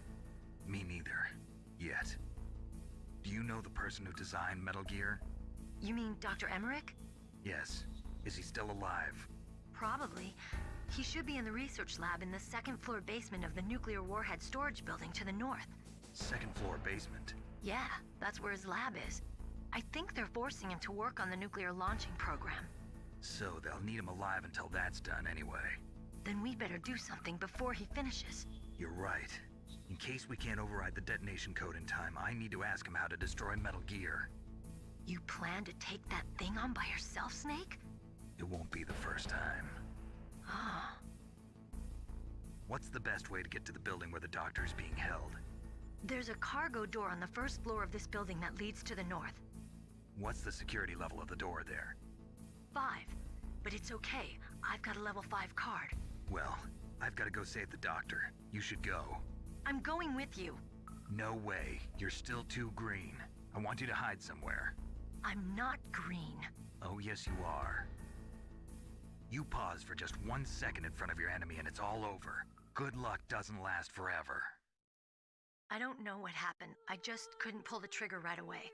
S2: Me neither. Yet. Do you know the person who designed Metal Gear?
S5: You mean Dr. Emmerich?
S2: Yes. Is he still alive?
S5: Probably. He should be in the research lab in the second-floor basement of the nuclear warhead storage building to the north.
S2: Second-floor basement?
S5: Yeah, that's where his lab is. I think they're forcing him to work on the nuclear launching program.
S2: So they'll need him alive until that's done anyway.
S5: Then we better do something before he finishes.
S2: You're right. In case we can't override the detonation code in time, I need to ask him how to destroy Metal Gear.
S5: You plan to take that thing on by yourself, Snake?
S2: It won't be the first time.
S5: Ah.
S2: What's the best way to get to the building where the doctor is being held?
S5: There's a cargo door on the first floor of this building that leads to the north.
S2: What's the security level of the door there?
S5: 5. But it's okay. I've got a level 5 card.
S2: Well, I've got to go save the doctor. You should go.
S5: I'm going with you.
S2: No way. You're still too green. I want you to hide somewhere.
S5: I'm not green.
S2: Oh, yes, you are. You pause for just 1 second in front of your enemy and it's all over. Good luck doesn't last forever.
S5: I don't know what happened. I just couldn't pull the trigger right away.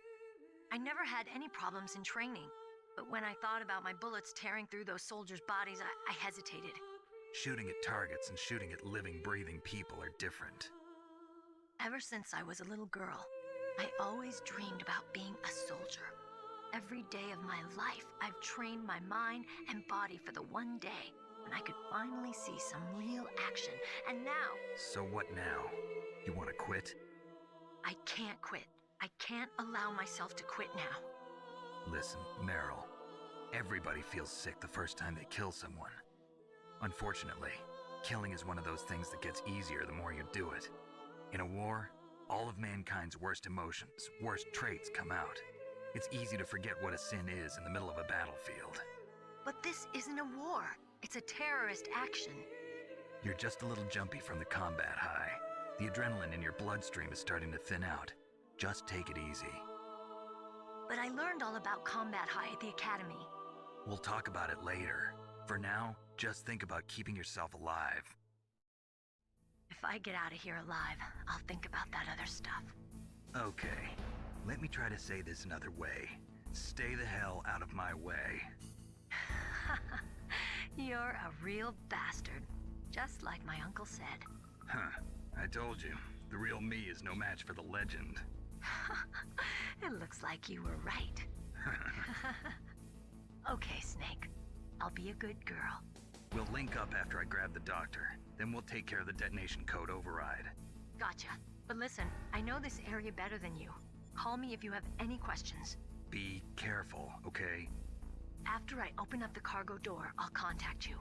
S5: I never had any problems in training, but when I thought about my bullets tearing through those soldiers' bodies, I hesitated.
S2: Shooting at targets and shooting at living, breathing people are different.
S5: Ever since I was a little girl, I always dreamed about being a soldier. Every day of my life, I've trained my mind and body for the one day when I could finally see some real action, and now...
S2: So what now? You want to quit?
S5: I can't quit. I can't allow myself to quit now.
S2: Listen, Meryl, everybody feels sick the first time they kill someone. Unfortunately, killing is one of those things that gets easier the more you do it. In a war, all of mankind's worst emotions, worst traits come out. It's easy to forget what a sin is in the middle of a battlefield.
S5: But this isn't a war. It's a terrorist action.
S2: You're just a little jumpy from the combat high. The adrenaline in your bloodstream is starting to thin out. Just take it easy.
S5: But I learned all about combat high at the academy.
S2: We'll talk about it later. For now, just think about keeping yourself alive.
S5: If I get out of here alive, I'll think about that other stuff.
S2: Okay, let me try to say this another way. Stay the hell out of my way.
S5: You're a real bastard, just like my uncle said.
S2: Huh, I told you, the real me is no match for the legend.
S5: It looks like you were right. Okay, Snake. I'll be a good girl.
S2: We'll link up after I grab the doctor. Then we'll take care of the detonation code override.
S5: Gotcha. But listen, I know this area better than you. Call me if you have any questions.
S2: Be careful, okay?
S5: After I open up the cargo door, I'll contact you.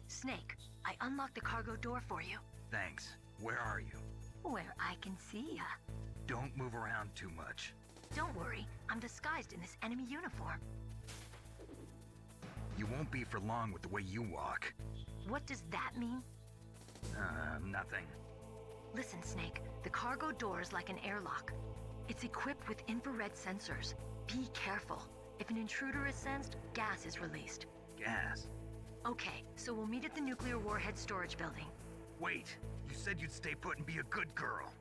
S5: Snake, I unlocked the cargo door for you.
S2: Thanks. Where are you?
S5: Where I can see ya.
S2: Don't move around too much.
S5: Don't worry, I'm disguised in this enemy uniform.
S2: You won't be for long with the way you walk.
S5: What does that mean?
S2: Nothing.
S5: Listen, Snake, the cargo door is like an airlock. It's equipped with infrared sensors. Be careful. If an intruder is sensed, gas is released.
S2: Gas?
S5: Okay, so we'll meet at the nuclear warhead storage building.
S2: Wait, you said you'd stay put and be a good girl.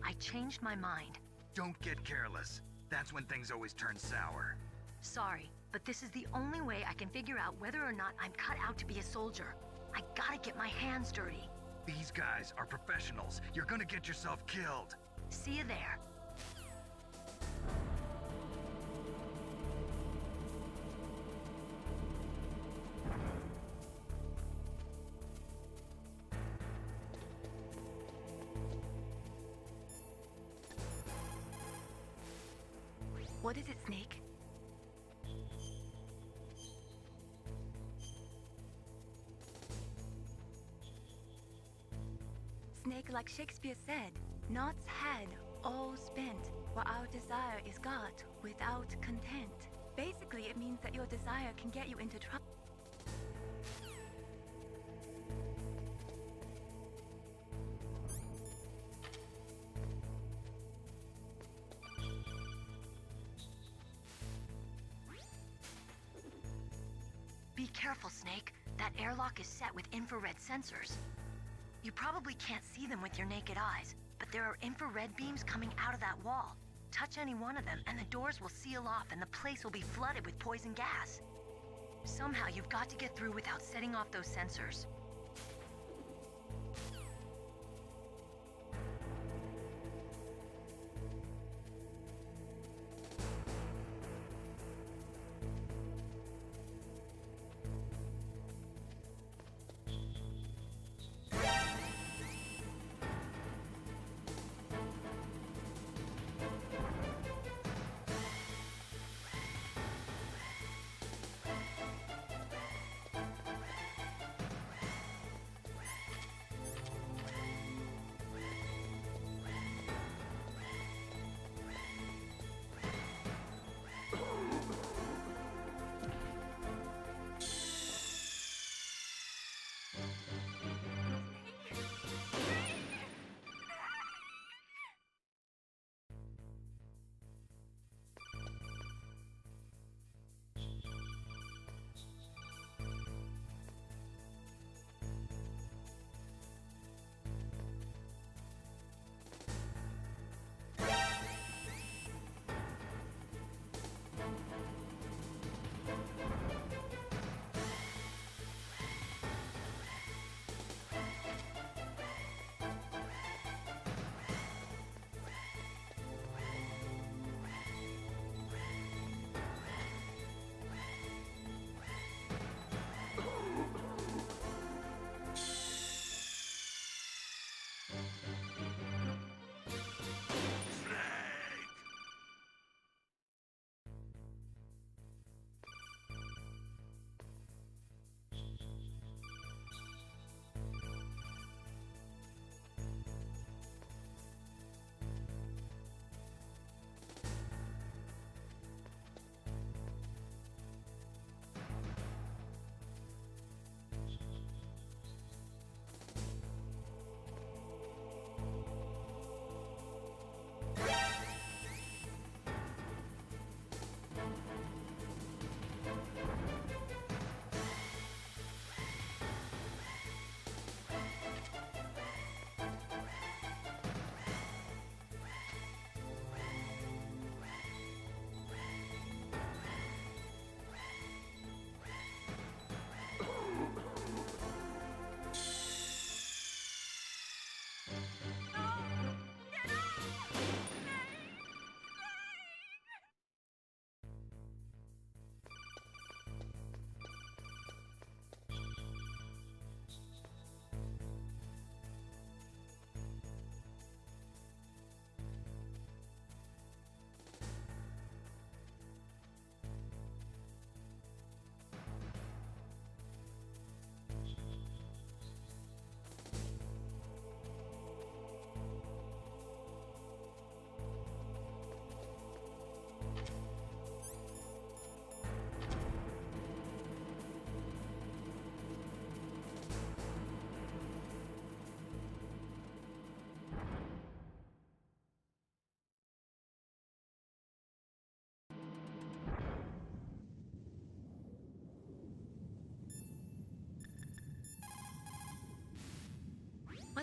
S5: I changed my mind.
S2: Don't get careless. That's when things always turn sour.
S5: Sorry, but this is the only way I can figure out whether or not I'm cut out to be a soldier. I gotta get my hands dirty.
S2: These guys are professionals. You're gonna get yourself killed.
S5: See you there.
S7: What is it, Snake? Snake, like Shakespeare said, knots had, all spent, while our desire is got without content. Basically, it means that your desire can get you into trouble.
S5: Be careful, Snake. That airlock is set with infrared sensors. You probably can't see them with your naked eyes, but there are infrared beams coming out of that wall. Touch any one of them, and the doors will seal off, and the place will be flooded with poison gas. Somehow, you've got to get through without setting off those sensors.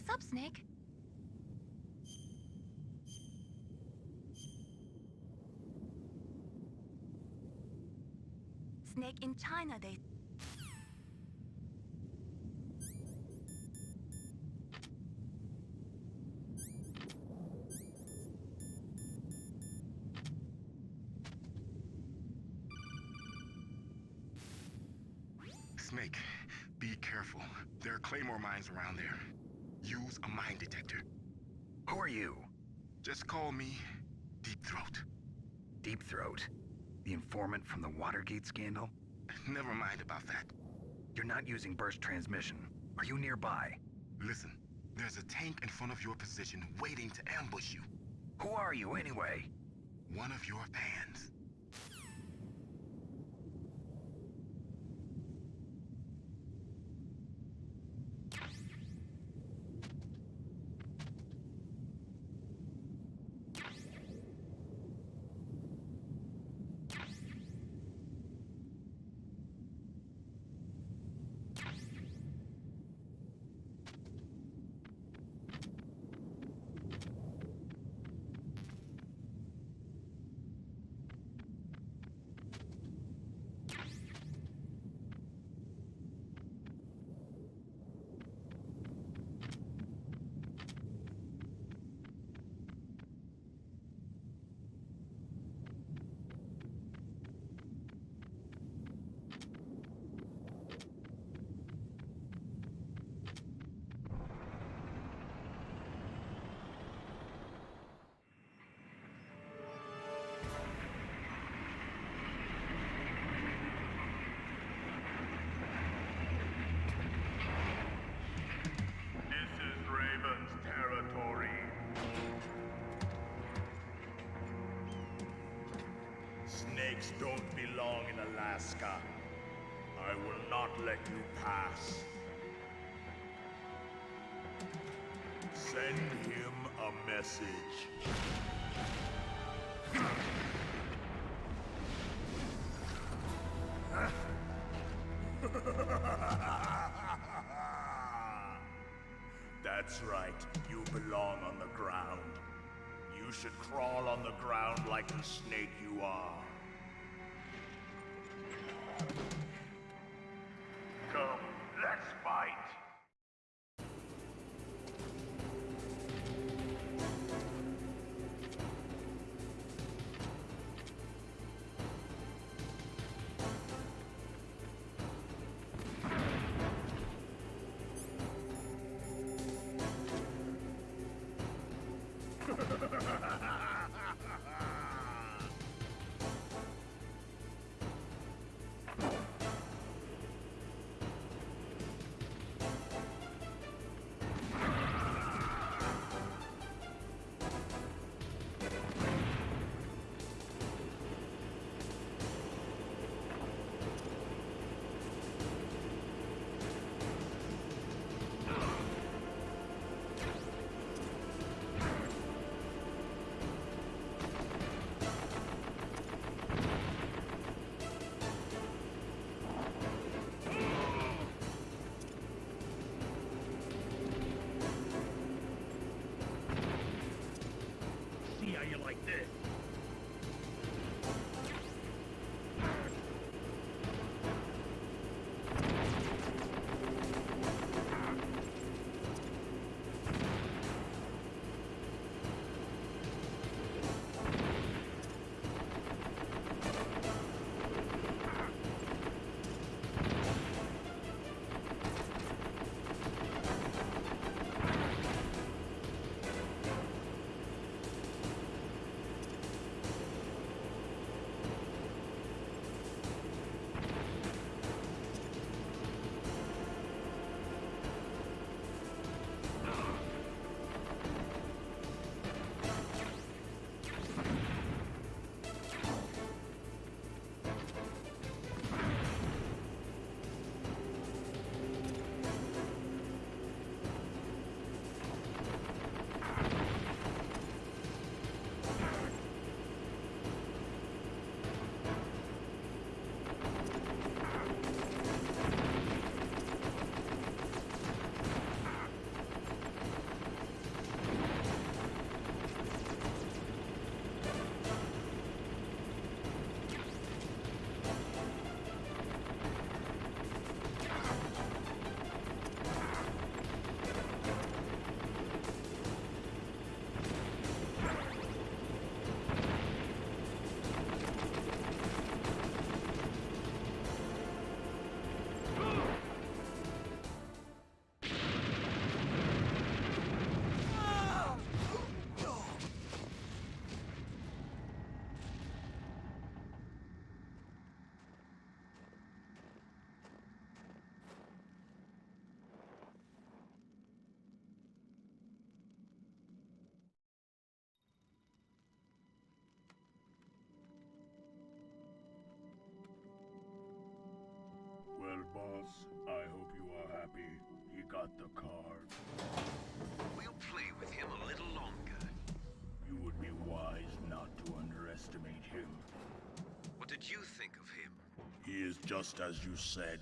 S7: What's up, Snake? Snake, in China, they...
S11: Snake, be careful. There are Claymore mines around there. Use a mine detector.
S2: Who are you?
S11: Just call me Deep Throat.
S2: Deep Throat? The informant from the Watergate scandal?
S11: Never mind about that.
S2: You're not using burst transmission. Are you nearby?
S11: Listen, there's a tank in front of your position waiting to ambush you.
S2: Who are you, anyway?
S11: One of your fans.
S18: Snakes don't belong in Alaska. I will not let you pass. Send him a message. That's right. You belong on the ground. You should crawl on the ground like the snake you are. Come, let's fight. boss. I hope you are happy. He got the card.
S8: We'll play with him a little longer.
S18: You would be wise not to underestimate him.
S8: What did you think of him?
S18: He is just as you said.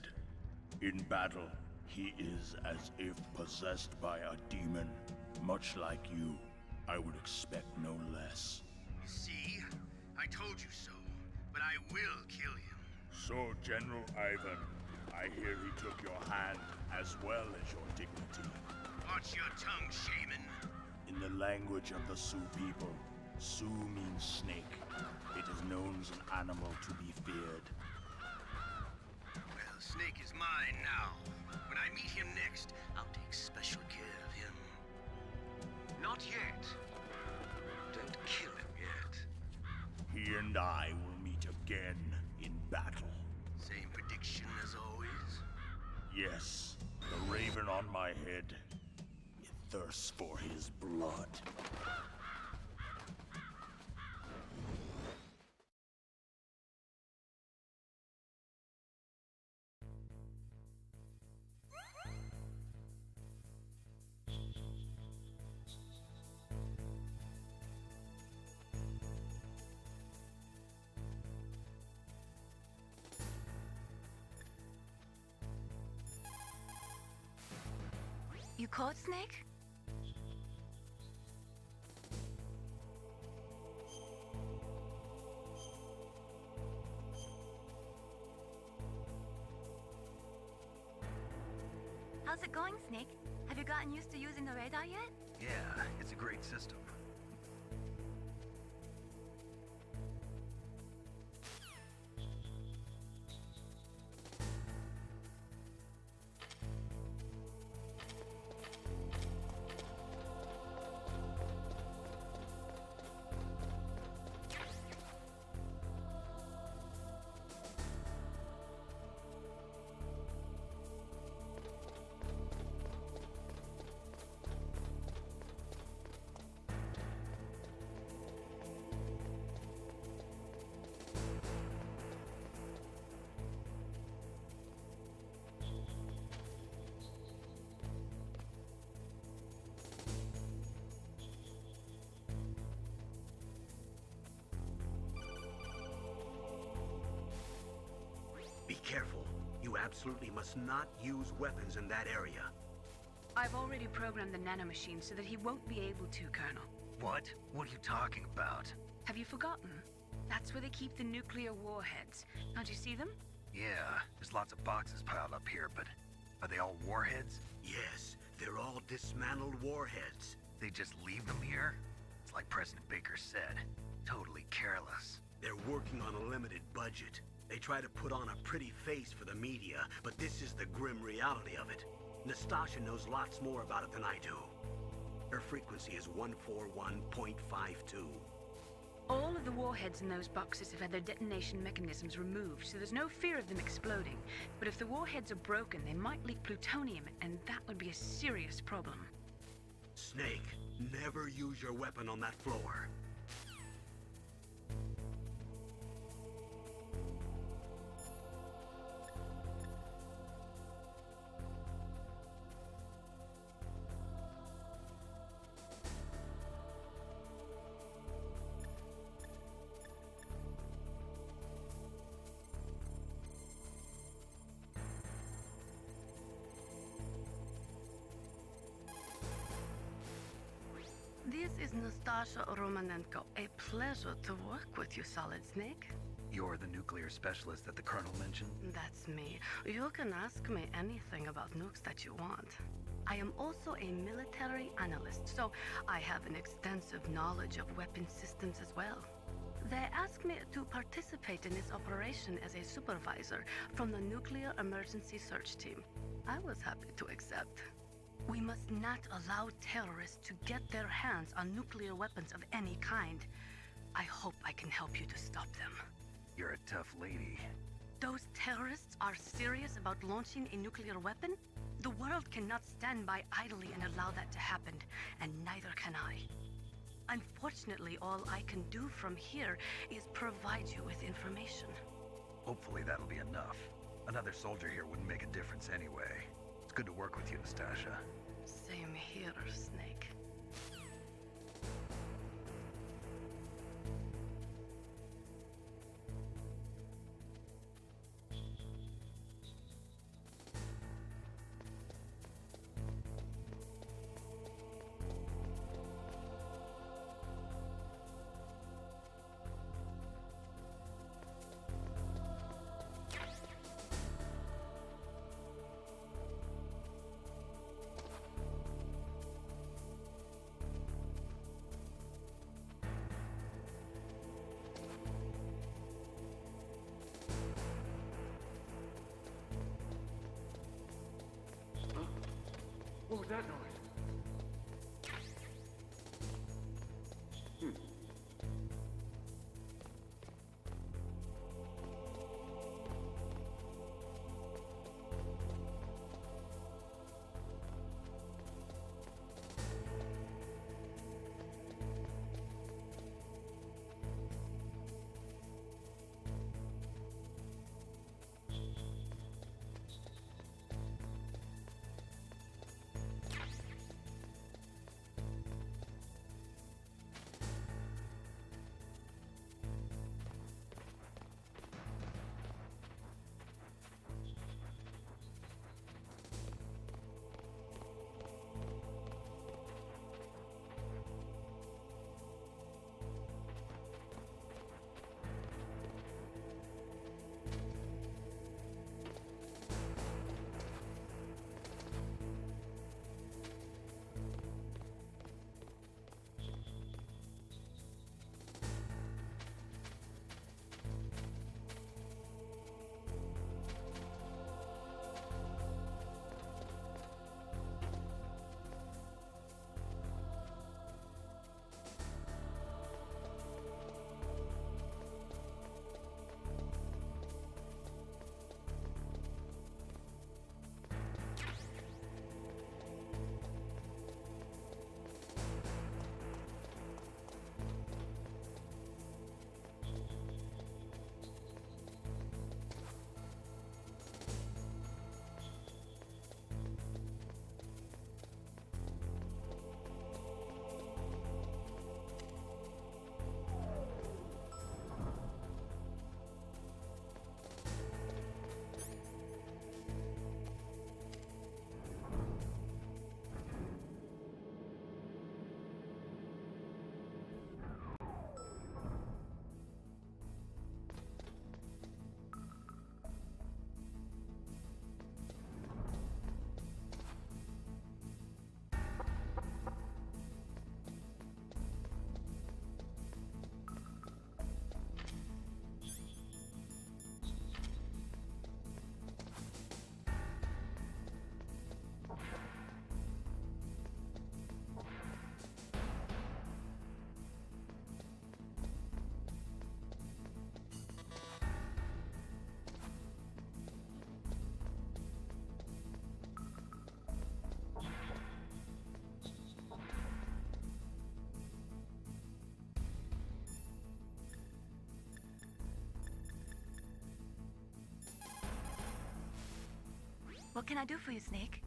S18: In battle, he is as if possessed by a demon. Much like you, I would expect no less.
S15: See? I told you so. But I will kill him.
S18: So, General Ivan, I hear he took your hand as well as your dignity.
S15: Watch your tongue, shaman.
S18: In the language of the Sioux people, Sioux means snake. It is known as an animal to be feared.
S15: Well, Snake is mine now. When I meet him next, I'll take special care of him.
S8: Not yet. Don't kill him yet.
S18: He and I will meet again in battle.
S15: Same prediction as always?
S18: Yes, the raven on my head. It thirsts for his blood.
S7: You caught Snake? How's it going, Snake? Have you gotten used to using the radar yet?
S2: Yeah, it's a great system.
S1: Be careful. You absolutely must not use weapons in that area.
S19: I've already programmed the nanomachine so that he won't be able to, Colonel.
S2: What? What are you talking about?
S19: Have you forgotten? That's where they keep the nuclear warheads. Don't you see them?
S2: Yeah, there's lots of boxes piled up here, but are they all warheads?
S1: Yes, they're all dismantled warheads.
S2: They just leave them here? It's like President Baker said, totally careless.
S1: They're working on a limited budget. They try to put on a pretty face for the media, but this is the grim reality of it. Nastasha knows lots more about it than I do. Her frequency is 141.52.
S19: All of the warheads in those boxes have had their detonation mechanisms removed, so there's no fear of them exploding. But if the warheads are broken, they might leak plutonium, and that would be a serious problem.
S1: Snake, never use your weapon on that floor.
S20: This is Nastasha Romanenko. A pleasure to work with you, Solid Snake.
S2: You're the nuclear specialist that the Colonel mentioned?
S20: That's me. You can ask me anything about nukes that you want. I am also a military analyst, so I have an extensive knowledge of weapon systems as well. They asked me to participate in this operation as a supervisor from the Nuclear Emergency Search Team. I was happy to accept. We must not allow terrorists to get their hands on nuclear weapons of any kind. I hope I can help you to stop them.
S2: You're a tough lady.
S20: Those terrorists are serious about launching a nuclear weapon? The world cannot stand by idly and allow that to happen, and neither can I. Unfortunately, all I can do from here is provide you with information.
S2: Hopefully that'll be enough. Another soldier here wouldn't make a difference anyway. It's good to work with you, Nastasha.
S20: Same here, Snake.
S4: What was that noise?
S5: What can I do for you, Snake?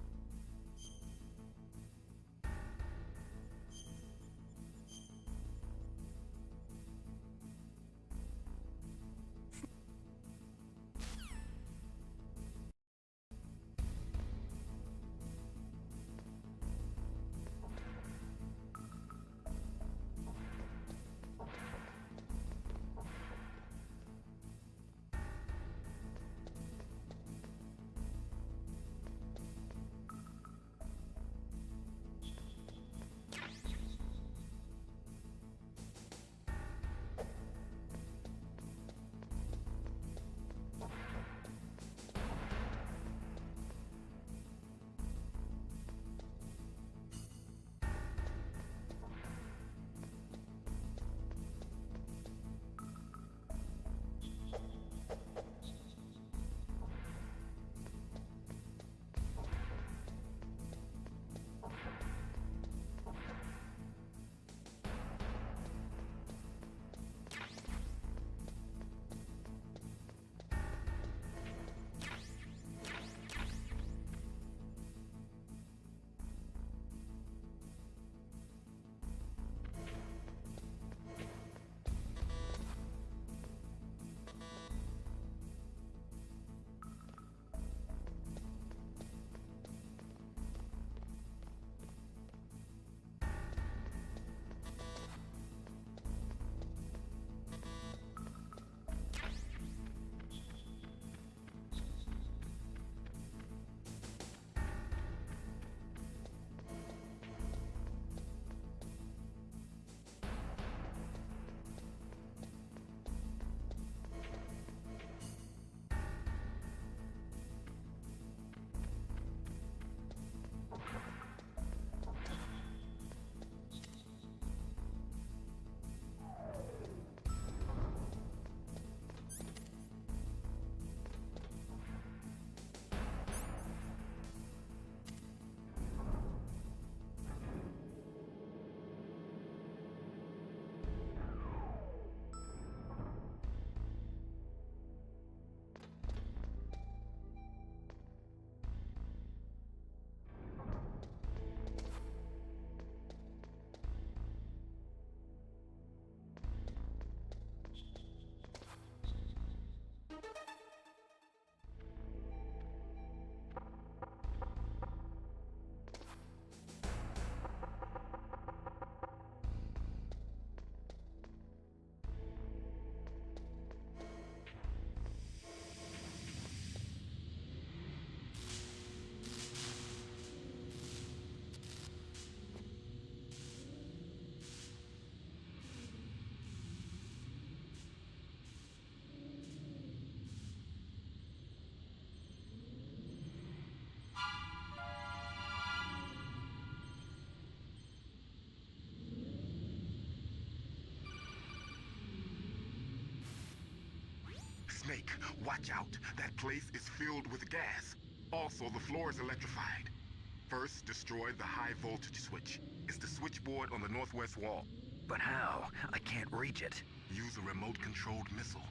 S11: Snake, watch out. That place is filled with gas. Also, the floor is electrified. First, destroy the high voltage switch. It's the switchboard on the northwest wall.
S2: But how? I can't reach it.
S11: Use a remote-controlled missile.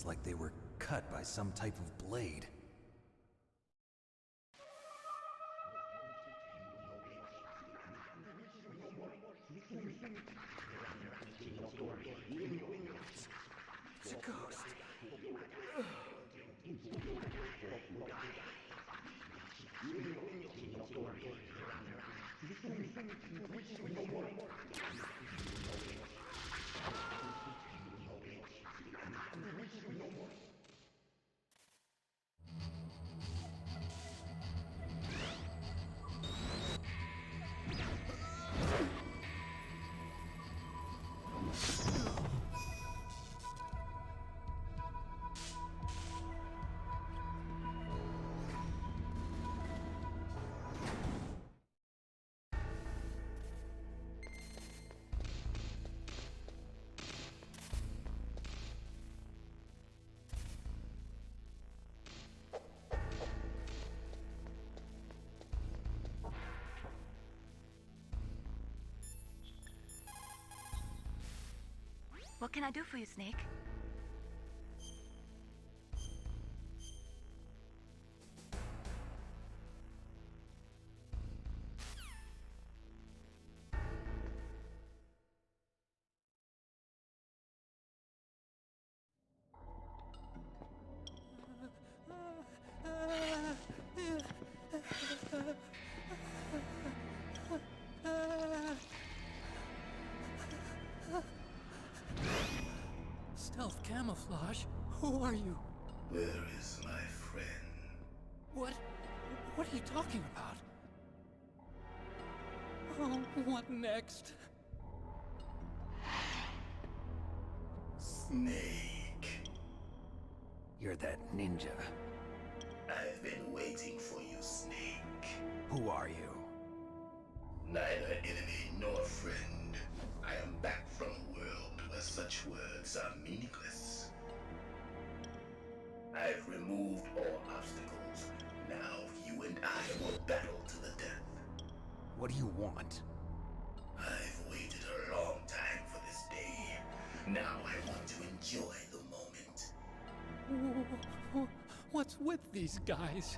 S2: like they were cut by some type of blade.
S12: It's a ghost.
S7: What can I do for you, Snake?
S12: Stealth camouflage? Who are you?
S15: Where is my friend?
S12: What are you talking about? Oh, what next?
S15: Snake.
S2: You're that ninja.
S15: I've been waiting for you, Snake.
S2: Who are you?
S15: Neither enemy nor friend. I am back from a world where such words are meaningless. I've removed all obstacles. Now you and I will battle to the death.
S2: What do you want?
S15: I've waited a long time for this day. Now I want to enjoy the moment.
S12: What's with these guys?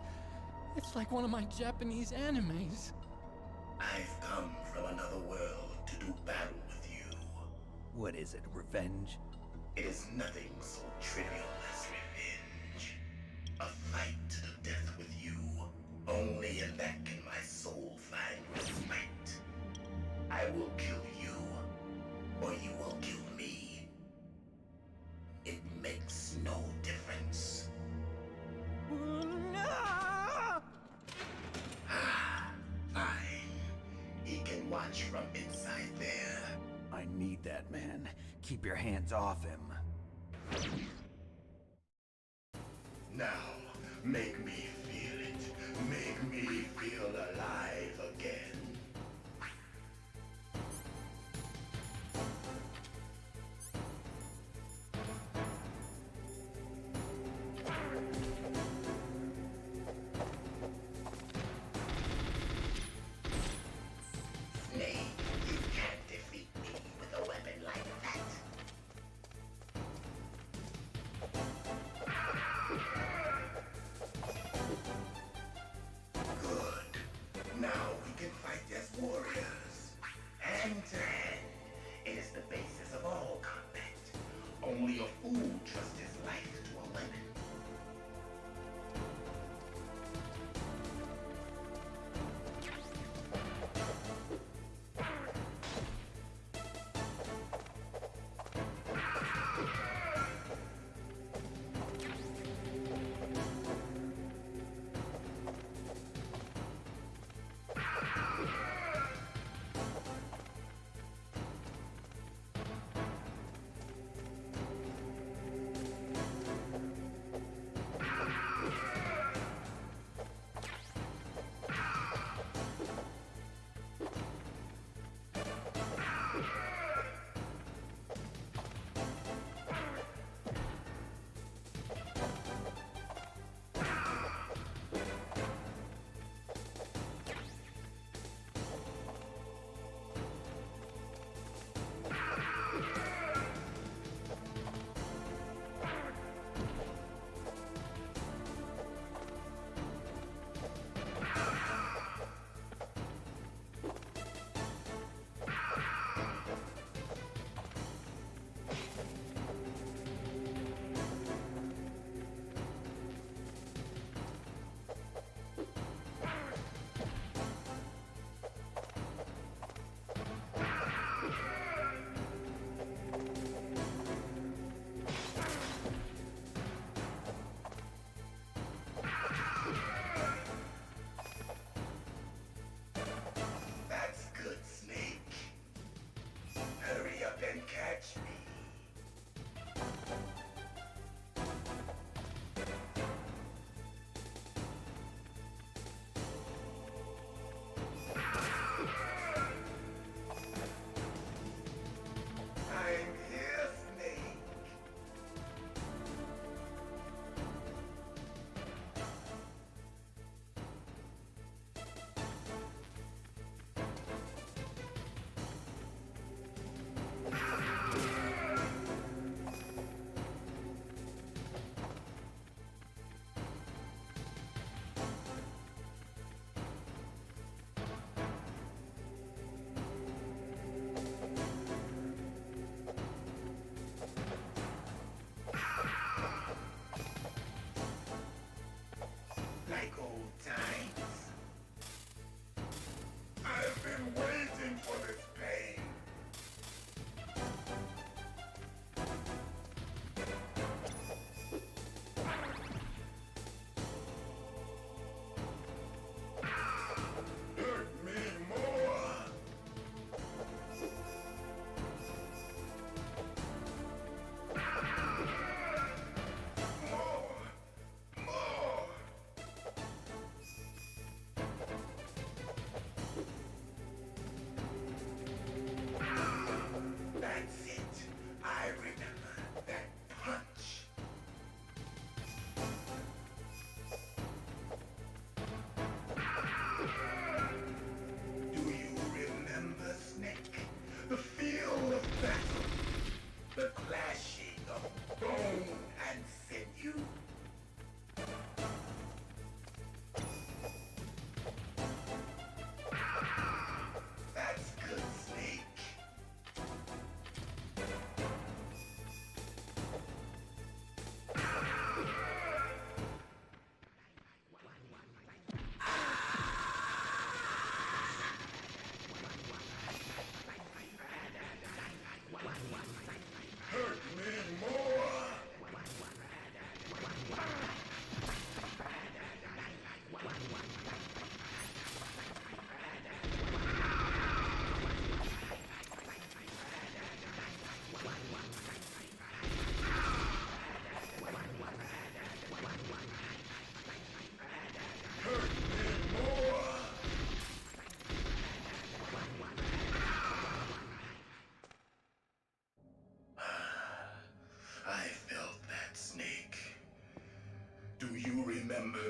S12: It's like one of my Japanese animes.
S15: I've come from another world to do battle with you.
S2: What is it, revenge?
S15: It is nothing so trivial as revenge. A fight to the death with you. Only in that can my soul find respite. I will kill you, or you will kill me. It makes no difference. Fine. He can watch from inside there.
S2: I need that man. Keep your hands off him.
S15: Now, make me feel it. Make me feel alive again. Snake, you can't defeat me with a weapon like that. Good.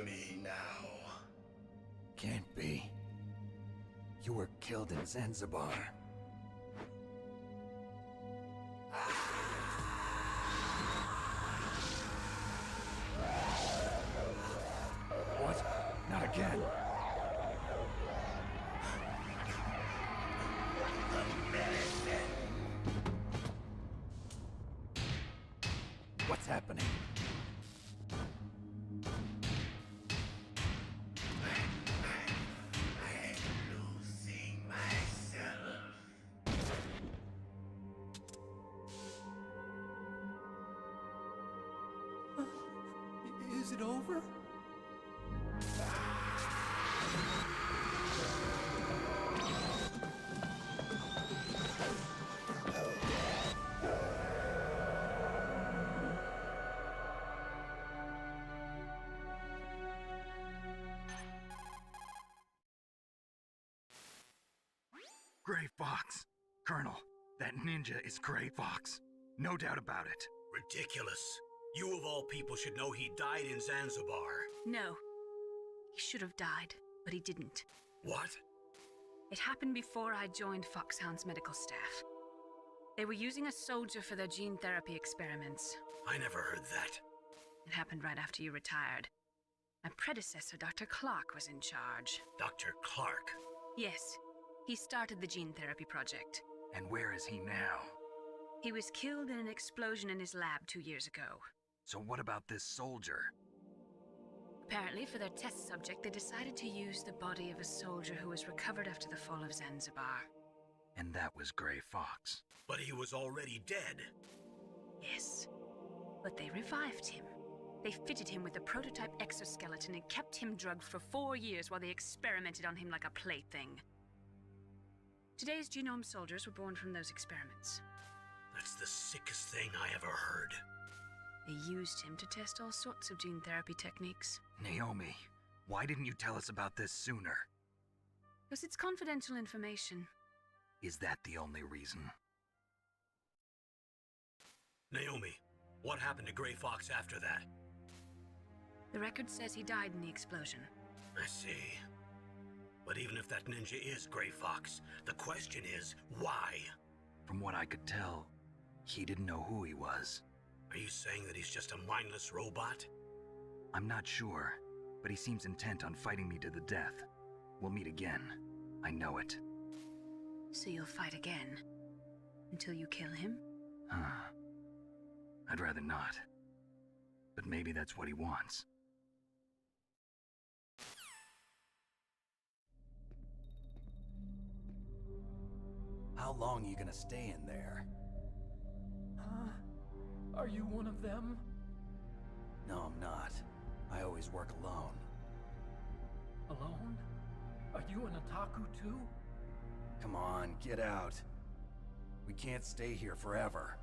S15: me now.
S6: Can't be. You were killed in Zanzibar. What? Not again. What's happening?
S10: Is it over?
S2: Gray Fox. Colonel, that ninja is Gray Fox. No doubt about it.
S1: Ridiculous. You of all people should know he died in Zanzibar.
S19: No. He should have died, but he didn't.
S1: What?
S19: It happened before I joined Foxhound's medical staff. They were using a soldier for their gene therapy experiments.
S1: I never heard that.
S19: It happened right after you retired. My predecessor, Dr. Clark, was in charge.
S1: Dr. Clark?
S19: Yes. He started the gene therapy project.
S2: And where is he now?
S19: He was killed in an explosion in his lab 2 years ago.
S2: So what about this soldier?
S19: Apparently, for their test subject, they decided to use the body of a soldier who was recovered after the fall of Zanzibar.
S2: And that was Gray Fox.
S1: But he was already dead.
S19: Yes. But they revived him. They fitted him with a prototype exoskeleton and kept him drugged for 4 years while they experimented on him like a plaything. Today's genome soldiers were born from those experiments.
S1: That's the sickest thing I ever heard.
S19: They used him to test all sorts of gene therapy techniques.
S2: Naomi, why didn't you tell us about this sooner?
S19: Because it's confidential information.
S2: Is that the only reason?
S1: Naomi, what happened to Gray Fox after that?
S19: The record says he died in the explosion.
S1: I see. But even if that ninja is Gray Fox, the question is, why?
S2: From what I could tell, he didn't know who he was.
S1: Are you saying that he's just a mindless robot?
S2: I'm not sure, but he seems intent on fighting me to the death. We'll meet again. I know it.
S19: So you'll fight again? Until you kill him?
S2: I'd rather not. But maybe that's what he wants.
S6: How long are you gonna stay in there?
S12: Are you one of them?
S6: No, I'm not. I always work alone.
S12: Alone? Are you an otaku too?
S6: Come on, get out. We can't stay here forever.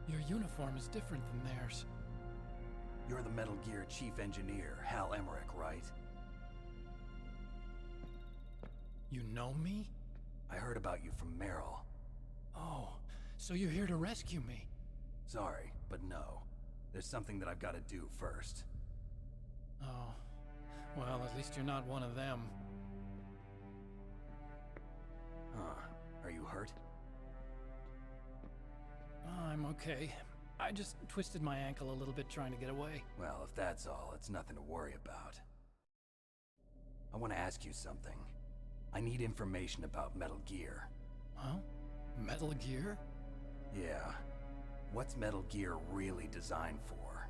S12: Your uniform is different than theirs.
S6: You're the Metal Gear Chief Engineer, Hal Emmerich, right?
S12: You know me?
S6: I heard about you from Meryl.
S12: Oh, so you're here to rescue me?
S6: Sorry, but no. There's something that I've got to do first.
S12: Oh, well, at least you're not one of them.
S6: Are you hurt?
S12: I'm okay. I just twisted my ankle a little bit trying to get away.
S6: Well, if that's all, it's nothing to worry about. I want to ask you something. I need information about Metal Gear.
S12: Huh? Metal Gear?
S6: Yeah. What's Metal Gear really designed for?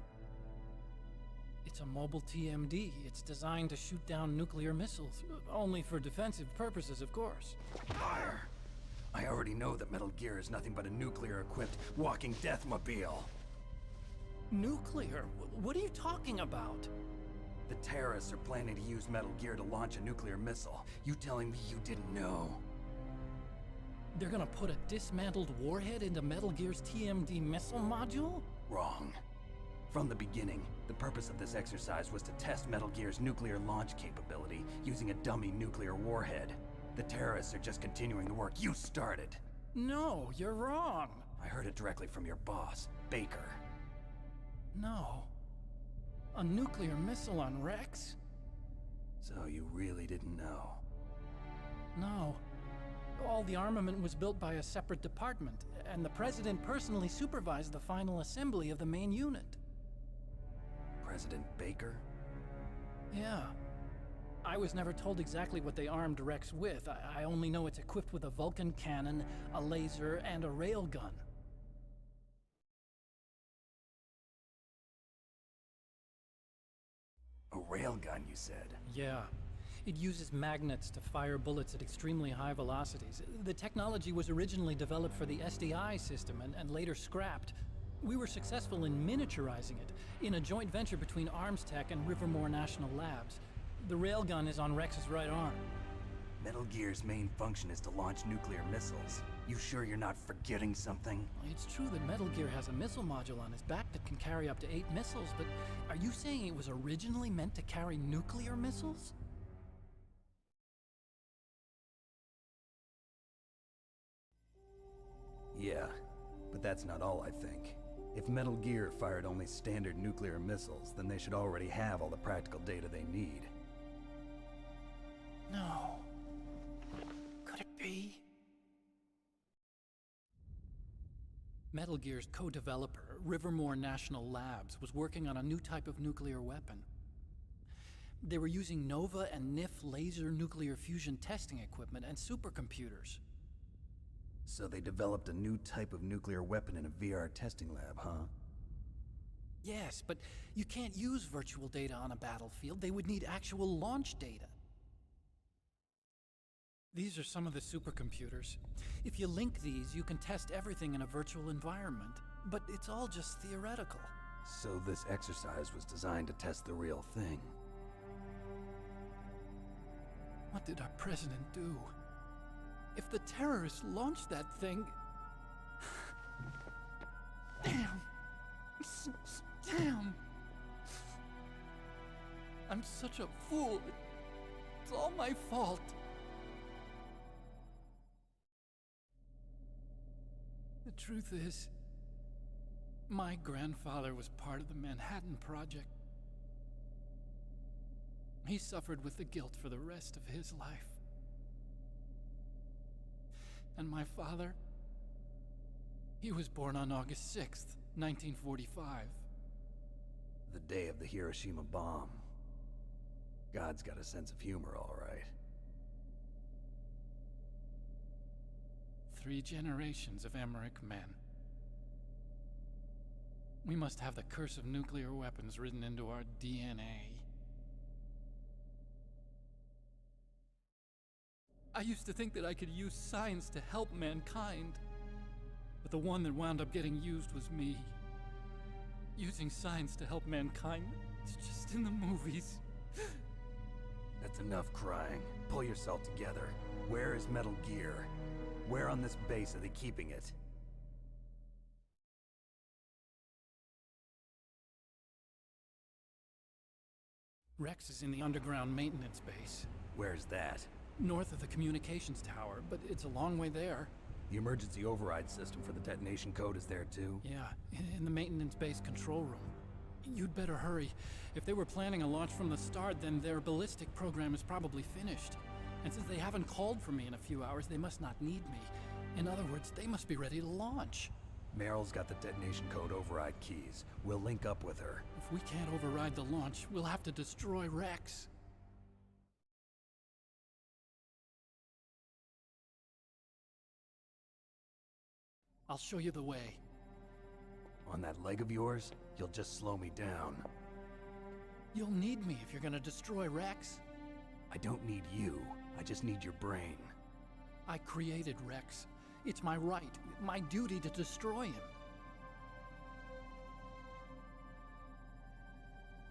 S12: It's a mobile TMD. It's designed to shoot down nuclear missiles. Only for defensive purposes, of course.
S6: Liar! I already know that Metal Gear is nothing but a nuclear-equipped walking deathmobile.
S12: Nuclear? What are you talking about?
S6: The terrorists are planning to use Metal Gear to launch a nuclear missile. You telling me you didn't know?
S12: They're gonna put a dismantled warhead into Metal Gear's TMD missile module?
S6: Wrong. From the beginning, the purpose of this exercise was to test Metal Gear's nuclear launch capability using a dummy nuclear warhead. The terrorists are just continuing the work you started.
S12: No, you're wrong.
S6: I heard it directly from your boss, Baker.
S12: No. A nuclear missile on Rex?
S6: So you really didn't know?
S12: No. All the armament was built by a separate department, and the President personally supervised the final assembly of the main unit.
S6: President Baker?
S12: Yeah. I was never told exactly what they armed Rex with. I only know it's equipped with a Vulcan cannon, a laser, and a railgun.
S6: A railgun, you said?
S12: Yeah. It uses magnets to fire bullets at extremely high velocities. The technology was originally developed for the SDI system and later scrapped. We were successful in miniaturizing it in a joint venture between ArmsTech and Rivermore National Labs. The railgun is on Rex's right arm.
S6: Metal Gear's main function is to launch nuclear missiles. You sure you're not forgetting something?
S12: It's true that Metal Gear has a missile module on his back that can carry up to 8 missiles, but are you saying it was originally meant to carry nuclear missiles?
S6: Yeah, but that's not all, I think. If Metal Gear fired only standard nuclear missiles, then they should already have all the practical data they need.
S12: No. Could it be? Metal Gear's co-developer, Rivermore National Labs, was working on a new type of nuclear weapon. They were using NOVA and NIF laser nuclear fusion testing equipment and supercomputers.
S6: So they developed a new type of nuclear weapon in a VR testing lab, huh?
S12: Yes, but you can't use virtual data on a battlefield. They would need actual launch data. These are some of the supercomputers. If you link these, you can test everything in a virtual environment. But it's all just theoretical.
S6: So this exercise was designed to test the real thing.
S12: What did our president do? If the terrorists launched that thing... Damn! Damn! I'm such a fool. It's all my fault. The truth is, my grandfather was part of the Manhattan Project. He suffered with the guilt for the rest of his life. And my father, he was born on August 6th, 1945.
S6: The day of the Hiroshima bomb. God's got a sense of humor, all right.
S12: 3 generations of Emmerich men. We must have the curse of nuclear weapons written into our DNA. I used to think that I could use science to help mankind, but the one that wound up getting used was me. Using science to help mankind, it's just in the movies.
S6: That's enough crying. Pull yourself together. Where is Metal Gear? Where on this base are they keeping it?
S12: Rex is in the underground maintenance base.
S6: Where's that?
S12: North of the communications tower, but it's a long way there.
S6: The emergency override system for the detonation code is there too?
S12: Yeah, in the maintenance base control room. You'd better hurry. If they were planning a launch from the start, then their ballistic program is probably finished. And since they haven't called for me in a few hours, they must not need me. In other words, they must be ready to launch.
S6: Meryl's got the detonation code override keys. We'll link up with her.
S12: If we can't override the launch, we'll have to destroy Rex. I'll show you the way.
S6: On that leg of yours, you'll just slow me down.
S12: You'll need me if you're gonna destroy Rex.
S6: I don't need you. I just need your brain.
S12: I created Rex. It's my right, my duty to destroy him.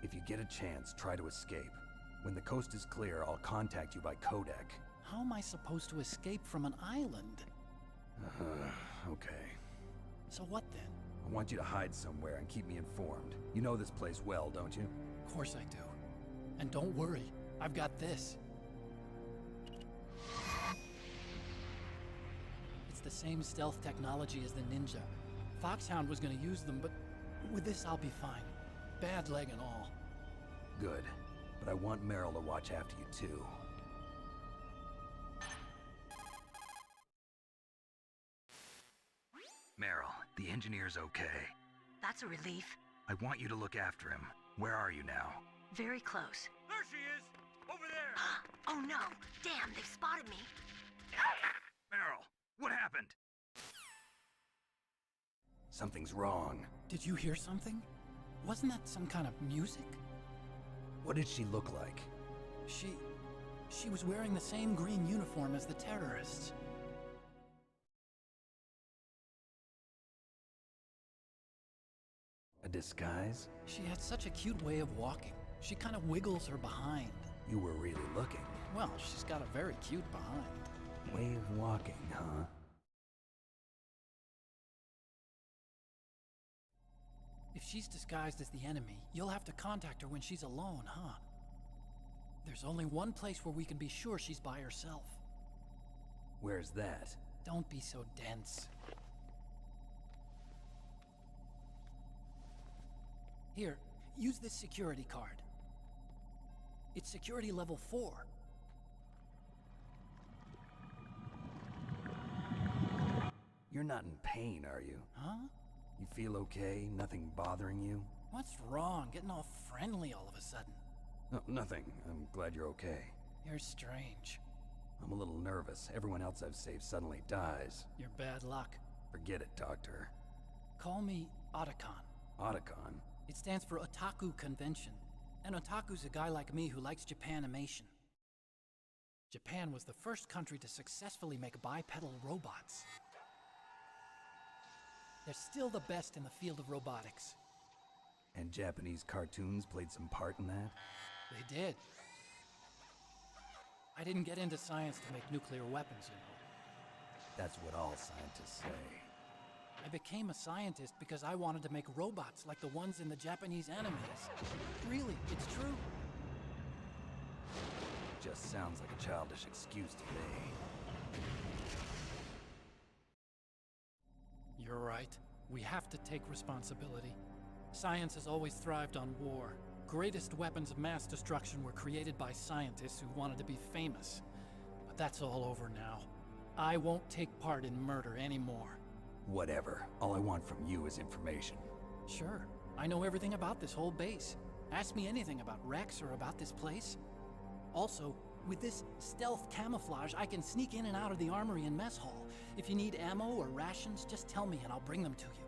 S6: If you get a chance, try to escape. When the coast is clear, I'll contact you by codec.
S12: How am I supposed to escape from an island?
S6: Okay.
S12: So what then?
S6: I want you to hide somewhere and keep me informed. You know this place well, don't you?
S12: Of course I do. And don't worry, I've got this. It's the the same stealth technology as the Ninja. Foxhound was gonna use them, but with this I'll be fine. Bad leg and all.
S21: Good. But I want Meryl to watch after you too.
S2: Meryl, the engineer's okay.
S5: That's a relief.
S2: I want you to look after him. Where are you now?
S5: Very close.
S14: There she is! Over there!
S5: Oh no! Damn, they've spotted me!
S2: Meryl, what happened?
S21: Something's wrong.
S12: Did you hear something? Wasn't that some kind of music?
S21: What did she look like?
S12: She was wearing the same green uniform as the terrorists.
S21: A disguise?
S12: She had such a cute way of walking. She kind of wiggles her behind.
S21: You were really looking.
S12: Well, she's got a very cute behind.
S21: Way of walking, huh?
S12: If she's disguised as the enemy, you'll have to contact her when she's alone, huh? There's only one place where we can be sure she's by herself.
S21: Where's that?
S12: Don't be so dense. Here, use this security card. It's security level 4.
S21: You're not in pain, are you?
S12: Huh?
S21: You feel okay? Nothing bothering you?
S12: What's wrong? Getting all friendly all of a sudden.
S21: No, nothing. I'm glad you're okay.
S12: You're strange.
S21: I'm a little nervous. Everyone else I've saved suddenly dies.
S12: You're bad luck.
S21: Forget it, Doctor.
S12: Call me Otacon.
S21: Otacon?
S12: It stands for Otaku Convention. An otaku's a guy like me who likes Japanimation. Japan was the first country to successfully make bipedal robots. They're still the best in the field of robotics.
S21: And Japanese cartoons played some part in that?
S12: They did. I didn't get into science to make nuclear weapons, you know.
S21: That's what all scientists say.
S12: I became a scientist because I wanted to make robots like the ones in the Japanese animes. Really, it's true.
S21: Just sounds like a childish excuse to me.
S12: You're right. We have to take responsibility. Science has always thrived on war. Greatest weapons of mass destruction were created by scientists who wanted to be famous. But that's all over now. I won't take part in murder anymore.
S21: Whatever. All I want from you is information.
S12: Sure. I know everything about this whole base. Ask me anything about Rex or about this place. Also, with this stealth camouflage, I can sneak in and out of the armory and mess hall. If you need ammo or rations, just tell me and I'll bring them to you.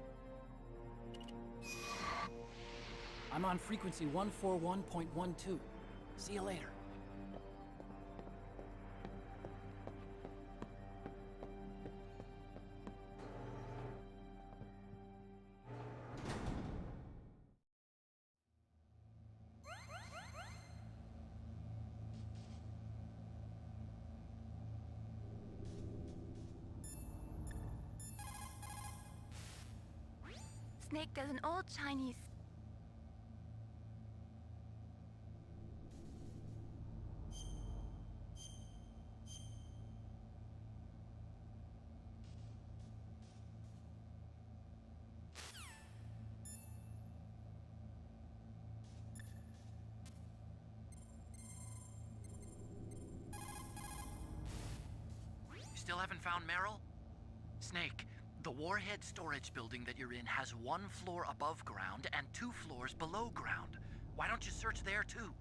S12: I'm on frequency 141.12. See you later.
S7: Snake, there's an old Chinese...
S22: Still haven't found Meryl? Snake, the warhead storage building that you're in has 1 floor above ground and 2 floors below ground. Why don't you search there too?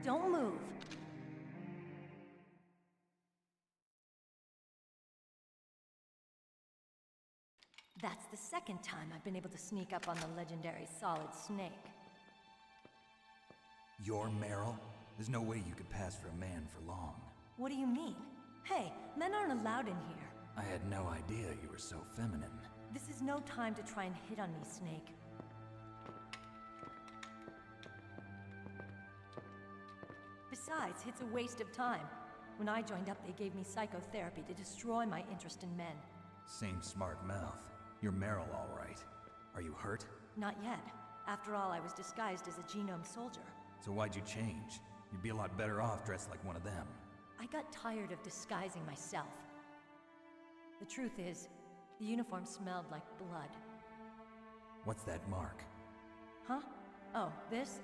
S13: Don't move. That's the second time I've been able to sneak up on the legendary Solid Snake.
S21: You're Meryl? There's no way you could pass for a man for long.
S13: What do you mean? Hey, men aren't allowed in here.
S21: I had no idea you were so feminine.
S13: This is no time to try and hit on me, Snake. Besides, it's a waste of time. When I joined up, they gave me psychotherapy to destroy my interest in men.
S21: Same smart mouth. You're Meryl, all right. Are you hurt?
S13: Not yet. After all, I was disguised as a genome soldier.
S21: So why'd you change? You'd be a lot better off dressed like one of them.
S13: I got tired of disguising myself. The truth is, the uniform smelled like blood.
S21: What's that mark?
S13: Huh? Oh, this?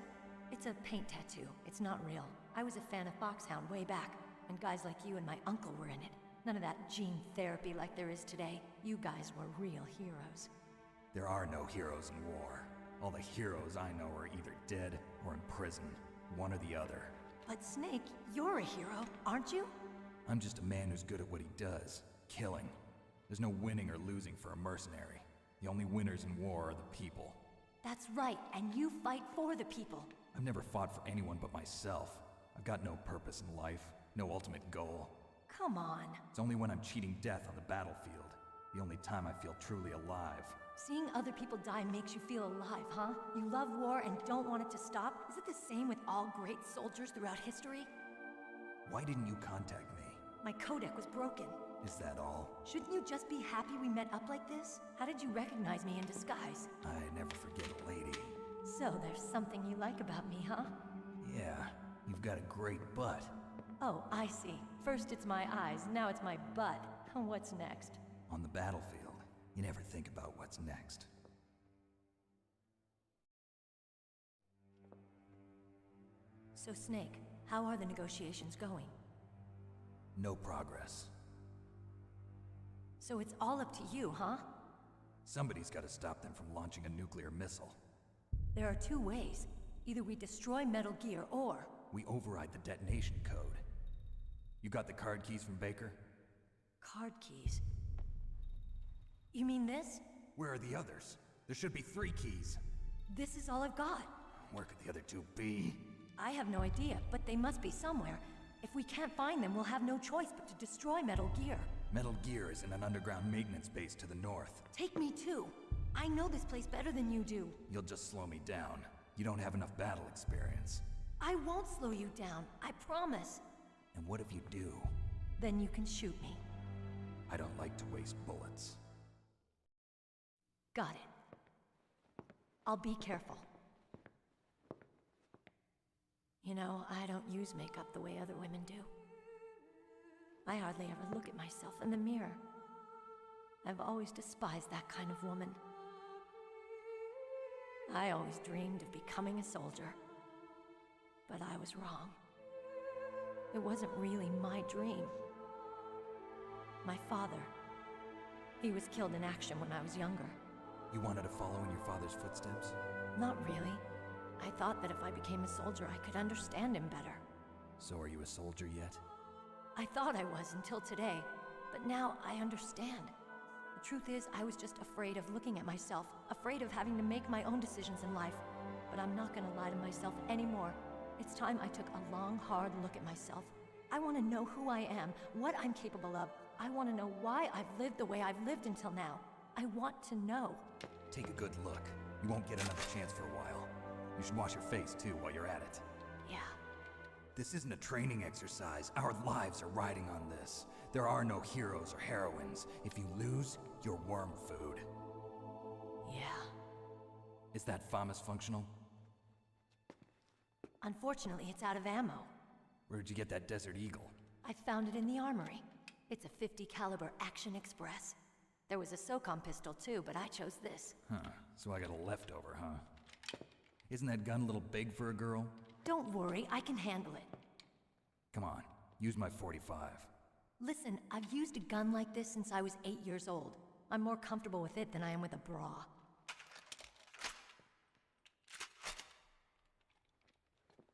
S13: It's a paint tattoo. It's not real. I was a fan of Foxhound way back, and guys like you and my uncle were in it. None of that gene therapy like there is today. You guys were real heroes.
S21: There are no heroes in war. All the heroes I know are either dead or in prison. One or the other.
S13: But Snake, you're a hero, aren't you?
S21: I'm just a man who's good at what he does. Killing. There's no winning or losing for a mercenary. The only winners in war are the people.
S13: That's right, and you fight for the people.
S21: I've never fought for anyone but myself. I've got no purpose in life, no ultimate goal.
S13: Come on.
S21: It's only when I'm cheating death on the battlefield. The only time I feel truly alive.
S13: Seeing other people die makes you feel alive, huh? You love war and don't want it to stop? Is it the same with all great soldiers throughout history?
S21: Why didn't you contact me?
S13: My codec was broken.
S21: Is that all?
S13: Shouldn't you just be happy we met up like this? How did you recognize me in disguise?
S21: I never forget a lady.
S13: So there's something you like about me, huh?
S21: Yeah, you've got a great butt.
S13: Oh, I see. First it's my eyes, now it's my butt. What's next?
S21: On the battlefield, you never think about what's next.
S13: So Snake, how are the negotiations going?
S21: No progress.
S13: So it's all up to you, huh?
S21: Somebody's got to stop them from launching a nuclear missile.
S13: There are two ways. Either we destroy Metal Gear, or...
S21: we override the detonation code. You got the card keys from Baker?
S13: Card keys? You mean this?
S21: Where are the others? There should be 3 keys.
S13: This is all I've got.
S21: Where could the other 2 be?
S13: I have no idea, but they must be somewhere. If we can't find them, we'll have no choice but to destroy Metal Gear.
S21: Metal Gear is in an underground maintenance base to the north.
S13: Take me too. I know this place better than you do.
S21: You'll just slow me down. You don't have enough battle experience.
S13: I won't slow you down, I promise.
S21: And what if you do?
S13: Then you can shoot me.
S21: I don't like to waste bullets.
S13: Got it. I'll be careful. You know, I don't use makeup the way other women do. I hardly ever look at myself in the mirror. I've always despised that kind of woman. I always dreamed of becoming a soldier. But I was wrong. It wasn't really my dream. My father, he was killed in action when I was younger.
S21: You wanted to follow in your father's footsteps?
S13: Not really. I thought that if I became a soldier, I could understand him better.
S21: So are you a soldier yet?
S13: I thought I was until today, but now I understand. The truth is, I was just afraid of looking at myself, afraid of having to make my own decisions in life. But I'm not gonna lie to myself anymore. It's time I took a long, hard look at myself. I want to know who I am, what I'm capable of. I want to know why I've lived the way I've lived until now. I want to know.
S21: Take a good look. You won't get another chance for a while. You should wash your face, too, while you're at it.
S13: Yeah.
S21: This isn't a training exercise. Our lives are riding on this. There are no heroes or heroines. If you lose, you're worm food.
S13: Yeah.
S21: Is that FAMAS functional?
S13: Unfortunately, it's out of ammo.
S21: Where'd you get that Desert Eagle?
S13: I found it in the armory. It's a .50 caliber Action Express. There was a SOCOM pistol too, but I chose this.
S21: Huh, so I got a leftover, huh? Isn't that gun a little big for a girl?
S13: Don't worry, I can handle it.
S21: Come on, use my .45.
S13: Listen, I've used a gun like this since I was 8 years old. I'm more comfortable with it than I am with a bra.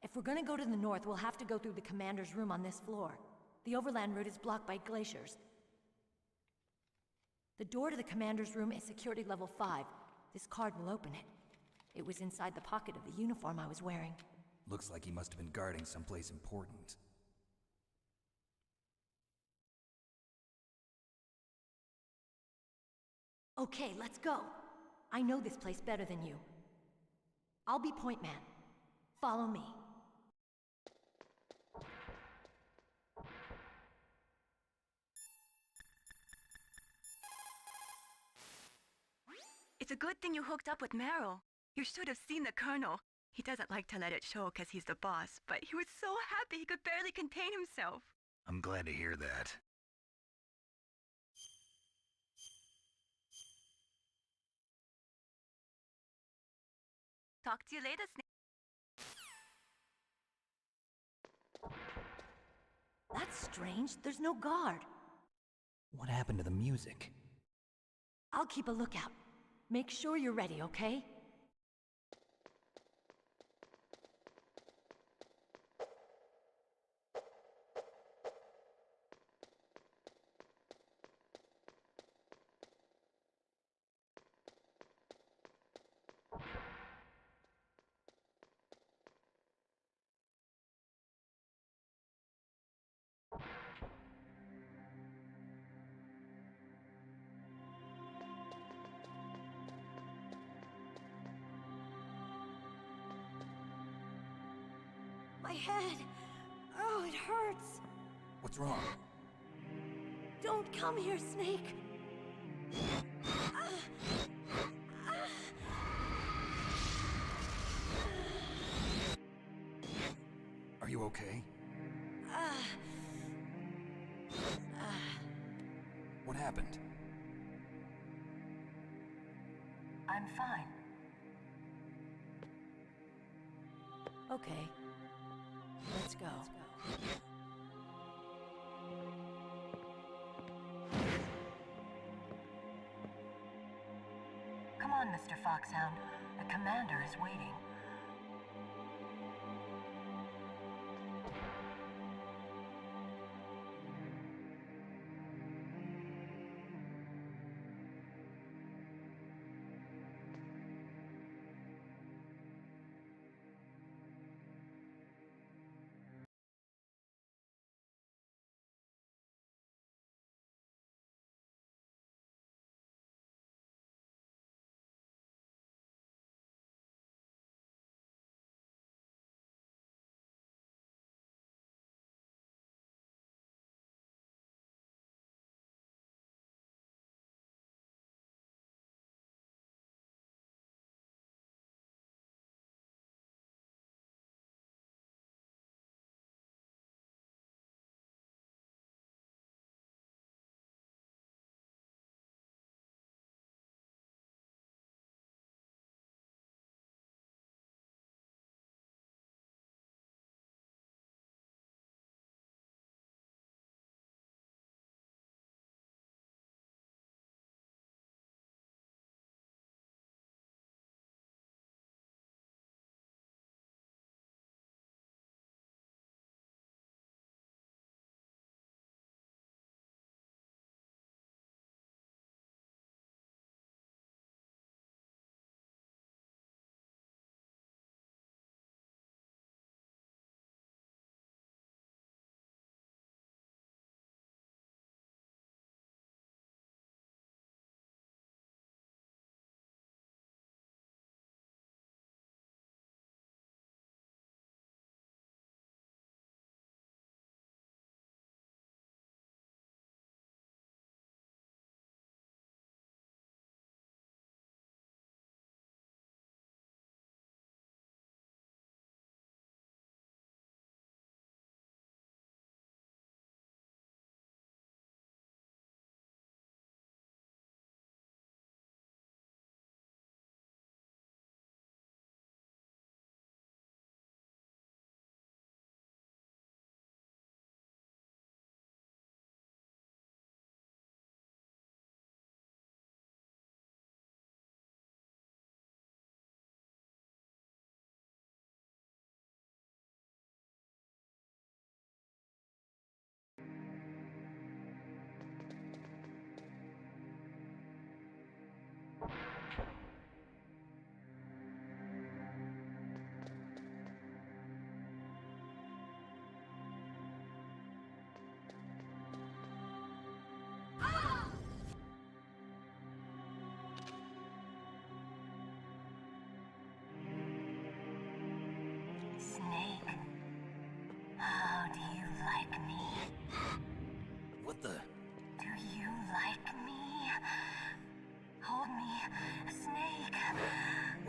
S13: If we're gonna go to the north, we'll have to go through the commander's room on this floor. The overland route is blocked by glaciers. The door to the commander's room is security level 5. This card will open it. It was inside the pocket of the uniform I was wearing.
S21: Looks like he must have been guarding someplace important.
S13: Okay, let's go. I know this place better than you. I'll be point man. Follow me.
S7: It's a good thing you hooked up with Meryl. You should have seen the Colonel. He doesn't like to let it show because he's the boss, but he was so happy he could barely contain himself.
S2: I'm glad to hear that.
S7: Talk to you later, Snake.
S13: That's strange. There's no guard.
S21: What happened to the music?
S13: I'll keep a lookout. Make sure you're ready, okay? My head. Oh, it hurts.
S21: What's wrong?
S13: Don't come here, Snake.
S21: Are you okay? What happened?
S5: I'm fine.
S13: Okay. Let's go.
S5: Come on, Mr. Foxhound. The commander is waiting.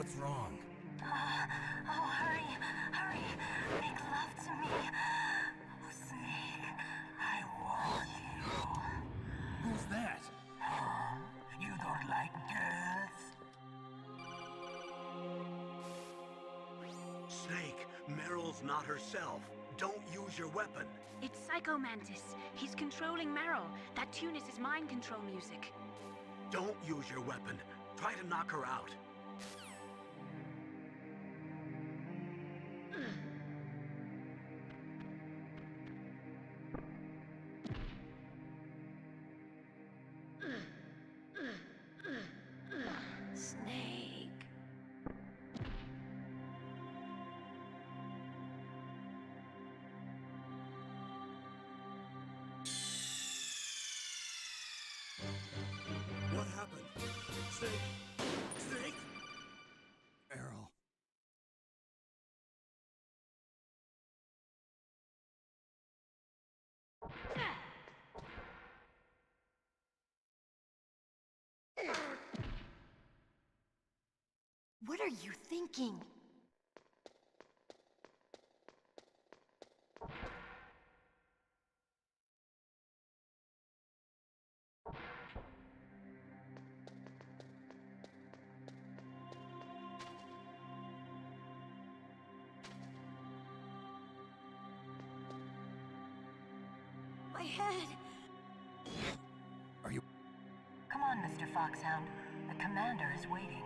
S21: What's wrong?
S13: Oh, hurry, hurry. Make love to me.
S16: Snake, I want you.
S21: Who's that?
S16: You don't like girls?
S1: Snake, Meryl's not herself. Don't use your weapon.
S19: It's Psycho Mantis. He's controlling Meryl. That tune is his mind control music.
S1: Don't use your weapon. Try to knock her out.
S13: Snake.
S1: What happened? Snake? Snake?
S21: Errol.
S13: What are you thinking? My head.
S21: Are you...
S5: Come on, Mr. Foxhound. The commander is waiting.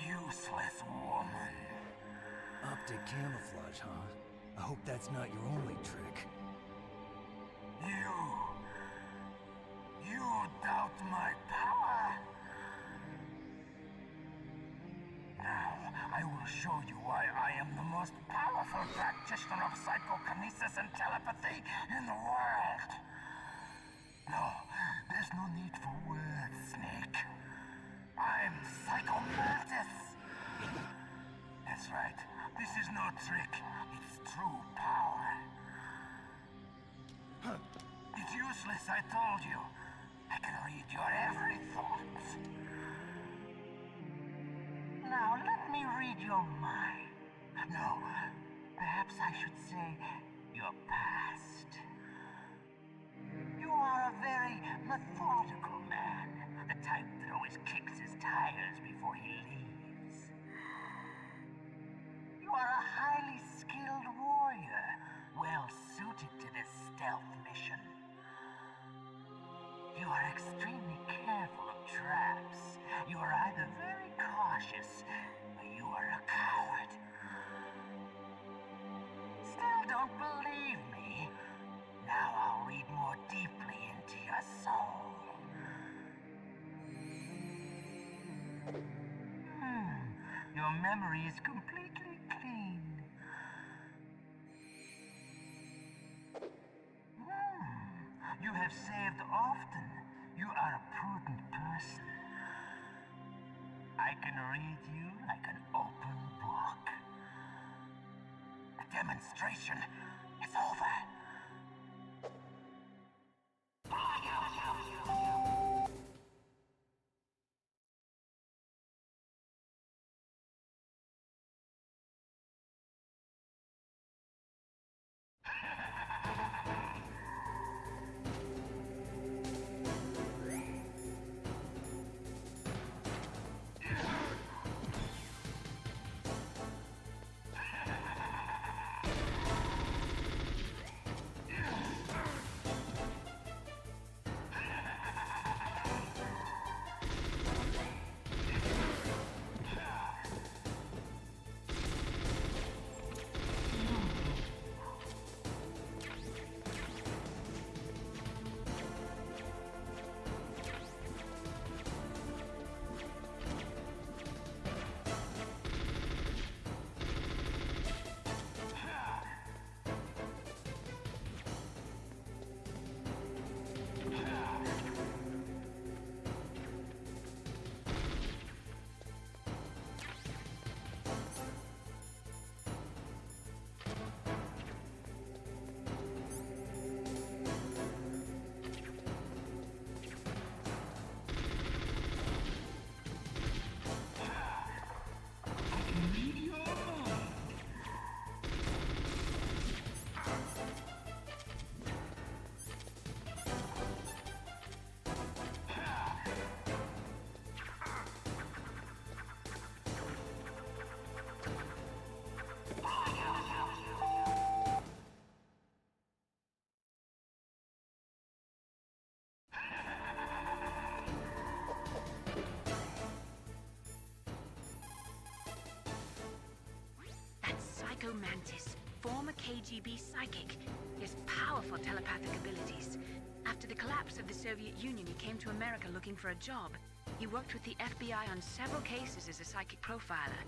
S16: Useless woman.
S21: Optic camouflage, huh? I hope that's not your only trick.
S16: You doubt my power? Now, I will show you why I am the most powerful practitioner of psychokinesis and telepathy in the world. No, there's no need for words, Snake. I'm Psycho Mantis. That's right. This is no trick. It's true power. It's useless, I told you. I can read your every thought. Now, let me read your mind. No, perhaps I should say your past. You are a very methodical man. The type that always kicks his tires before he leaves. You are a highly skilled warrior, well suited to this stealth mission. You are extremely careful of traps. You are either very cautious, or you are a coward. Still don't believe me? Now I'll read more deeply into your soul. Your memory is completely clean. can read you like an open book. The demonstration is over.
S19: Psycho Mantis, former KGB psychic. He has powerful telepathic abilities. After the collapse of the Soviet Union, he came to America looking for a job. He worked with the FBI on several cases as a psychic profiler.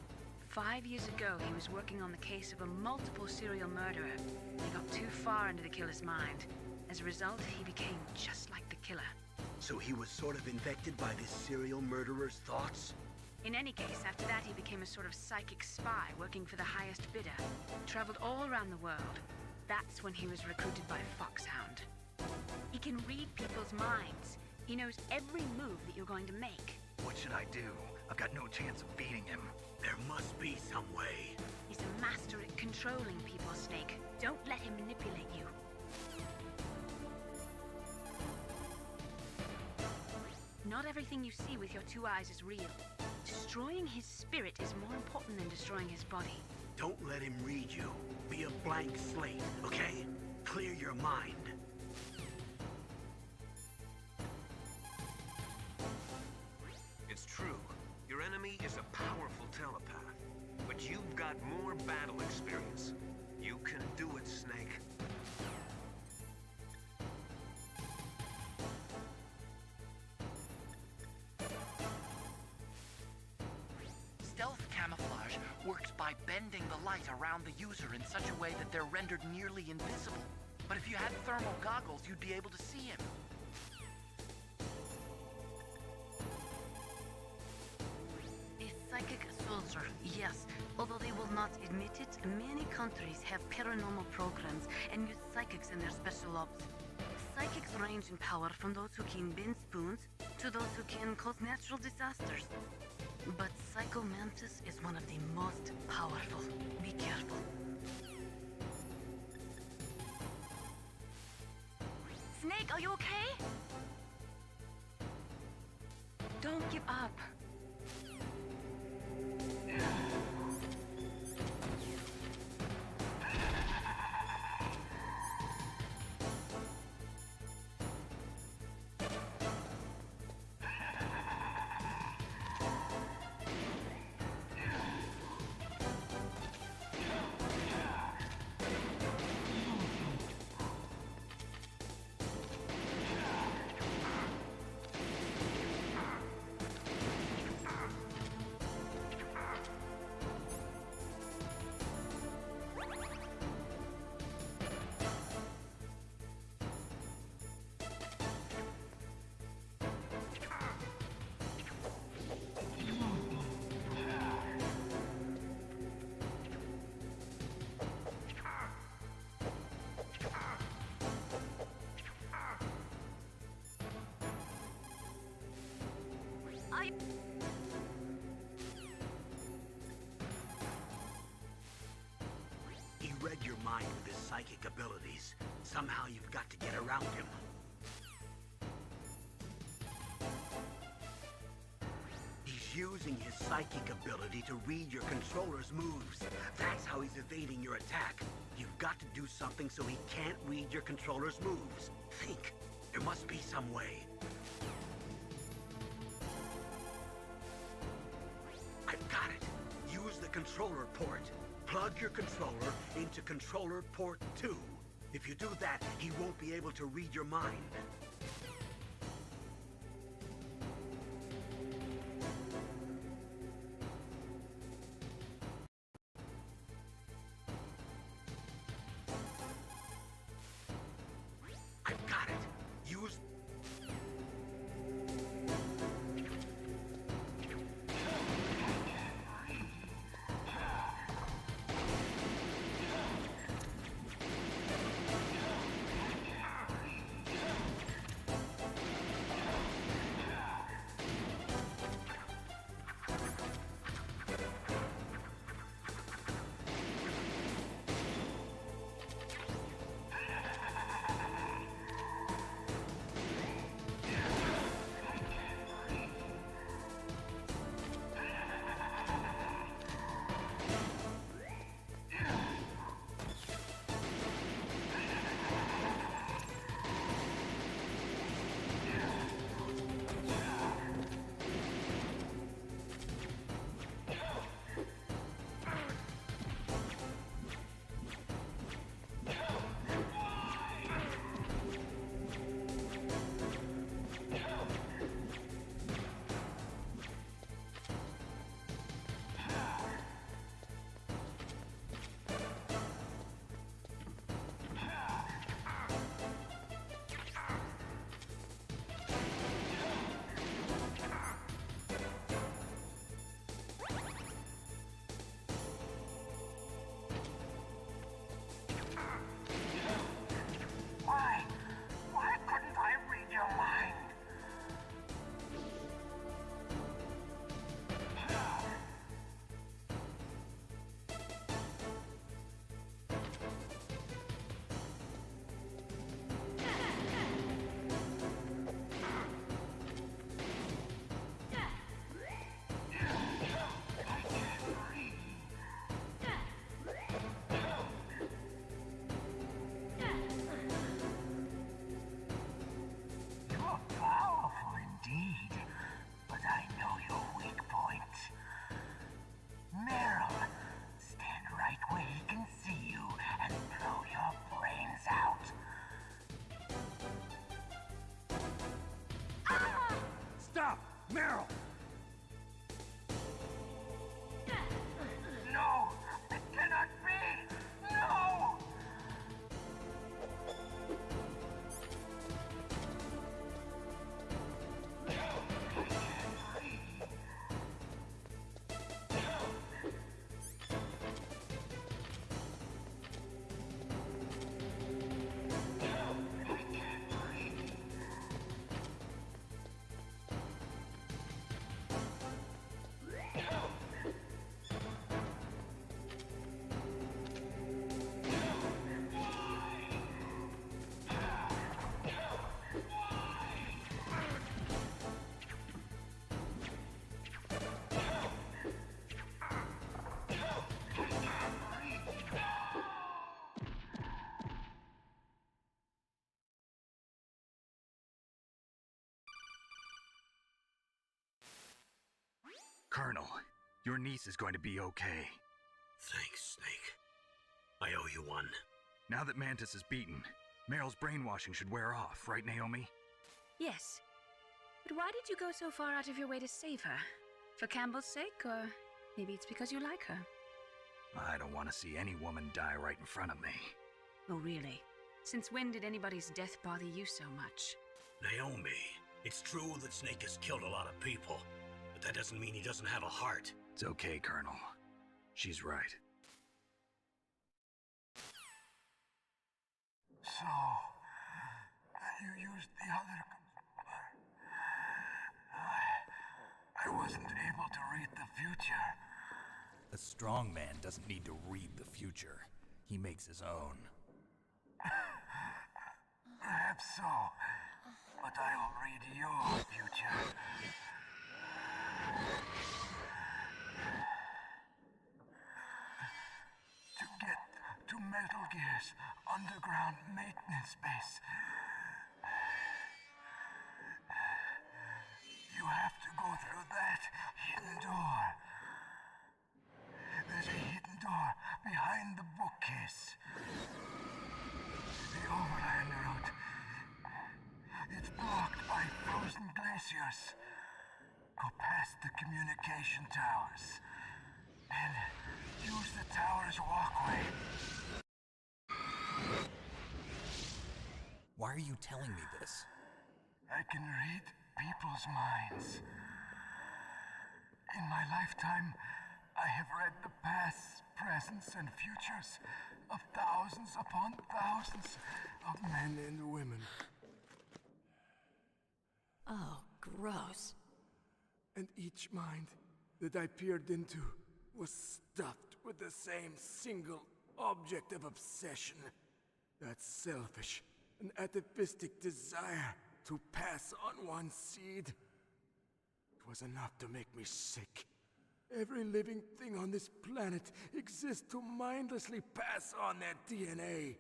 S19: 5 years ago, he was working on the case of a multiple serial murderer. He got too far into the killer's mind. As a result, he became just like the killer.
S1: So he was sort of infected by this serial murderer's thoughts?
S19: In any case, after that he became a sort of psychic spy working for the highest bidder. Traveled all around the world. That's when he was recruited by Foxhound. He can read people's minds. He knows every move that you're going to make.
S2: What should I do? I've got no chance of beating him.
S1: There must be some way.
S19: He's a master at controlling people, Snake. Don't let him manipulate you. Not everything you see with your 2 eyes is real. Destroying his spirit is more important than destroying his body.
S1: Don't let him read you. Be a blank slate, okay? Clear your mind.
S8: It's true. Your enemy is a powerful telepath. But you've got more battle experience. You can do it, Snake.
S22: Stealth camouflage works by bending the light around the user in such a way that they're rendered nearly invisible. But if you had thermal goggles, you'd be able to see him.
S20: A psychic soldier, yes. Although they will not admit it, many countries have paranormal programs and use psychics in their special ops. Psychics range in power from those who can bend spoons to those who can cause natural disasters. But Psycho Mantis is one of the most powerful. Be careful.
S19: Snake, are you okay? Don't give up.
S1: mind with his psychic abilities. Somehow you've got to get around him. He's using his psychic ability to read your controller's moves. That's how he's evading your attack. You've got to do something so he can't read your controller's moves. Think. There must be some way. I've got it. Use the controller port. Plug your controller into controller port 2. If you do that, he won't be able to read your mind. I've got it. Use...
S16: Why couldn't I read your mind? You're powerful indeed, but I know your weak point. Meryl, stand right where he can see you and blow your brains out.
S6: Stop! Meryl!
S16: No! It cannot be! No!
S2: Colonel, your niece is going to be okay.
S1: Thanks, Snake. I owe you one.
S2: Now that Mantis is beaten, Meryl's brainwashing should wear off, right, Naomi?
S19: Yes. But why did you go so far out of your way to save her? For Campbell's sake, or maybe it's because you like her?
S2: I don't want to see any woman die right in front of me.
S19: Oh, really? Since when did anybody's death bother you so much?
S1: Naomi, it's true that Snake has killed a lot of people, but that doesn't mean he doesn't have a heart.
S2: It's okay, Colonel. She's right.
S16: So, you used the other... I wasn't able to read the future.
S21: A strong man doesn't need to read the future. he makes his own.
S16: Perhaps so, but I'll read your future. To get to Metal Gear's underground maintenance base, you have to go through that hidden door. There's a hidden door behind the bookcase. The overland route. It's blocked by frozen glaciers. Go past the communication towers and use the tower's walkway.
S21: Why are you telling me this?
S16: I can read people's minds. In my lifetime, I have read the pasts, presents, and futures of thousands upon thousands of men and women.
S13: Oh, gross.
S16: And each mind that I peered into was stuffed with the same single object of obsession. That selfish and atavistic desire to pass on one seed. It was enough to make me sick. Every living thing on this planet exists to mindlessly pass on their DNA.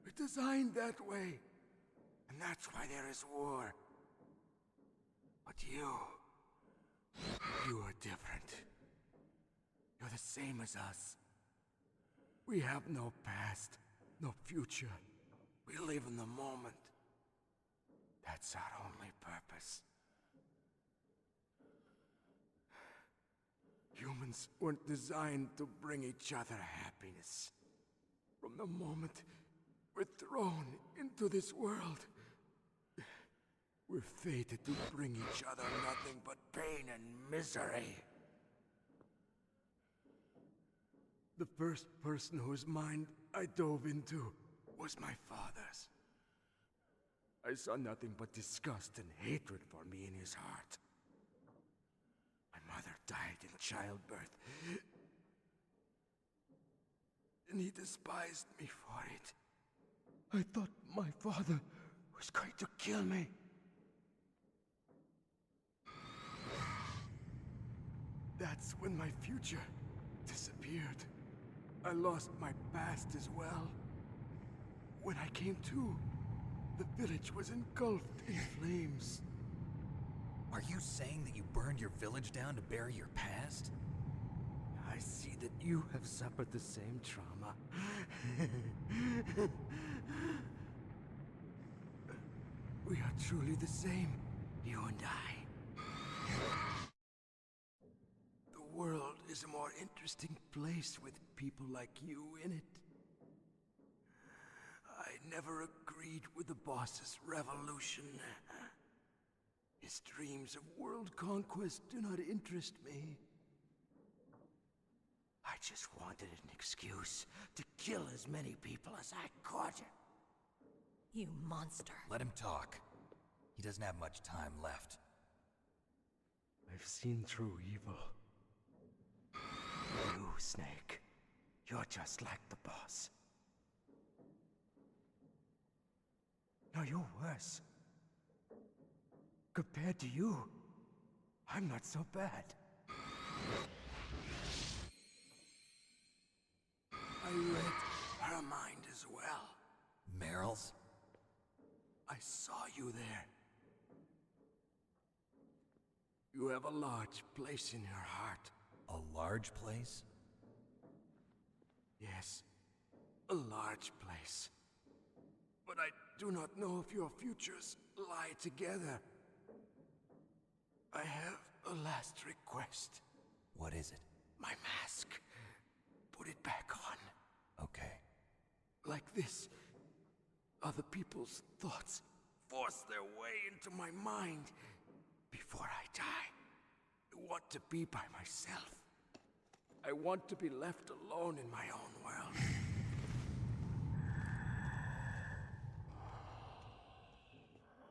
S16: We're designed that way. And that's why there is war. But you are different. You're the same as us. We have no past, no future. We live in the moment. That's our only purpose. Humans weren't designed to bring each other happiness. From the moment we're thrown into this world, we're fated to bring each other nothing but pain and misery. The first person whose mind I dove into was my father's. I saw nothing but disgust and hatred for me in his heart. My mother died in childbirth, and he despised me for it. I thought my father was going to kill me. That's when my future disappeared. I lost my past as well. When I came to, the village was engulfed in flames.
S21: Are you saying that you burned your village down to bury your past?
S16: I see that you have suffered the same trauma. We are truly the same, you and I. The world is a more interesting place with people like you in it. I never agreed with the boss's revolution. His dreams of world conquest do not interest me. I just wanted an excuse to kill as many people as I could.
S13: You monster.
S21: Let him talk. He doesn't have much time left.
S16: I've seen through evil. You, Snake, you're just like the boss. No, you're worse. Compared to you, I'm not so bad. I read her mind as well.
S21: Meryl's?
S16: I saw you there. You have a large place in your heart.
S21: A large place?
S16: Yes, a large place. But I do not know if your futures lie together. I have a last request.
S21: What is it?
S16: My mask. Put it back on.
S21: Okay.
S16: Like this, other people's thoughts force their way into my mind. Before I die, I want to be by myself. I want to be left alone in my own world.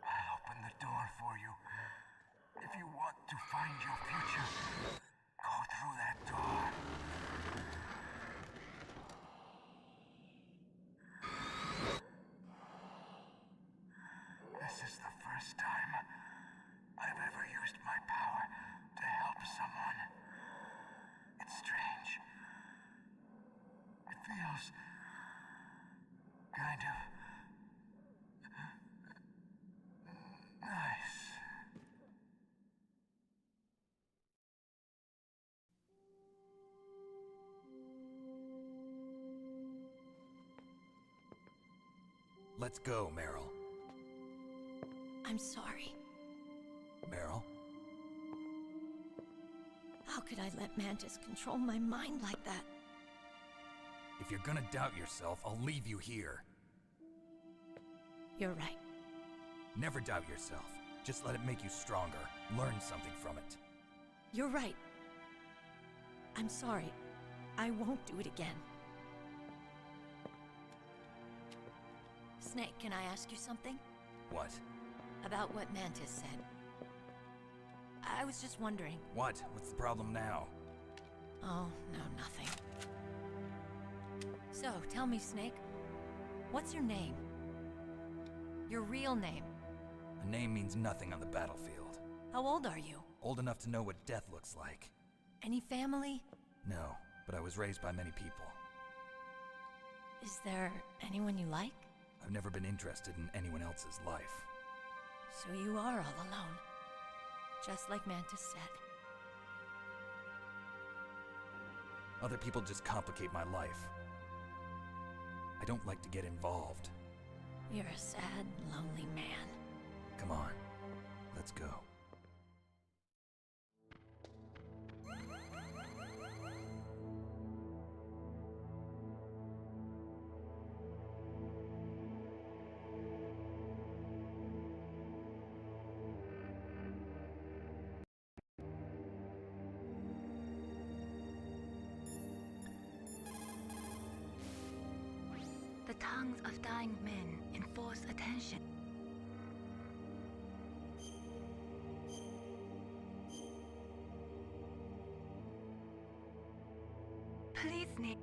S16: I'll open the door for you. If you want to find your future, go through that door.
S21: Let's go, Meryl.
S13: I'm sorry.
S21: Meryl?
S13: How could I let Mantis control my mind like that?
S21: If you're gonna doubt yourself, I'll leave you here.
S13: You're right.
S21: Never doubt yourself. Just let it make you stronger. Learn something from it.
S13: You're right. I'm sorry. I won't do it again. Snake, can I ask you something?
S21: What?
S13: About what Mantis said. I was just wondering.
S21: What? What's the problem now?
S13: Oh, no, nothing. So, tell me, Snake. What's your name? Your real name?
S21: A name means nothing on the battlefield.
S13: How old are you?
S21: Old enough to know what death looks like.
S13: Any family?
S21: No, but I was raised by many people.
S13: Is there anyone you like?
S21: I've never been interested in anyone else's life.
S13: So you are all alone. Just like Mantis said.
S21: Other people just complicate my life. I don't like to get involved.
S13: You're a sad, lonely man.
S21: Come on, let's go.
S7: The tongues of dying men enforce attention. Please, Snake.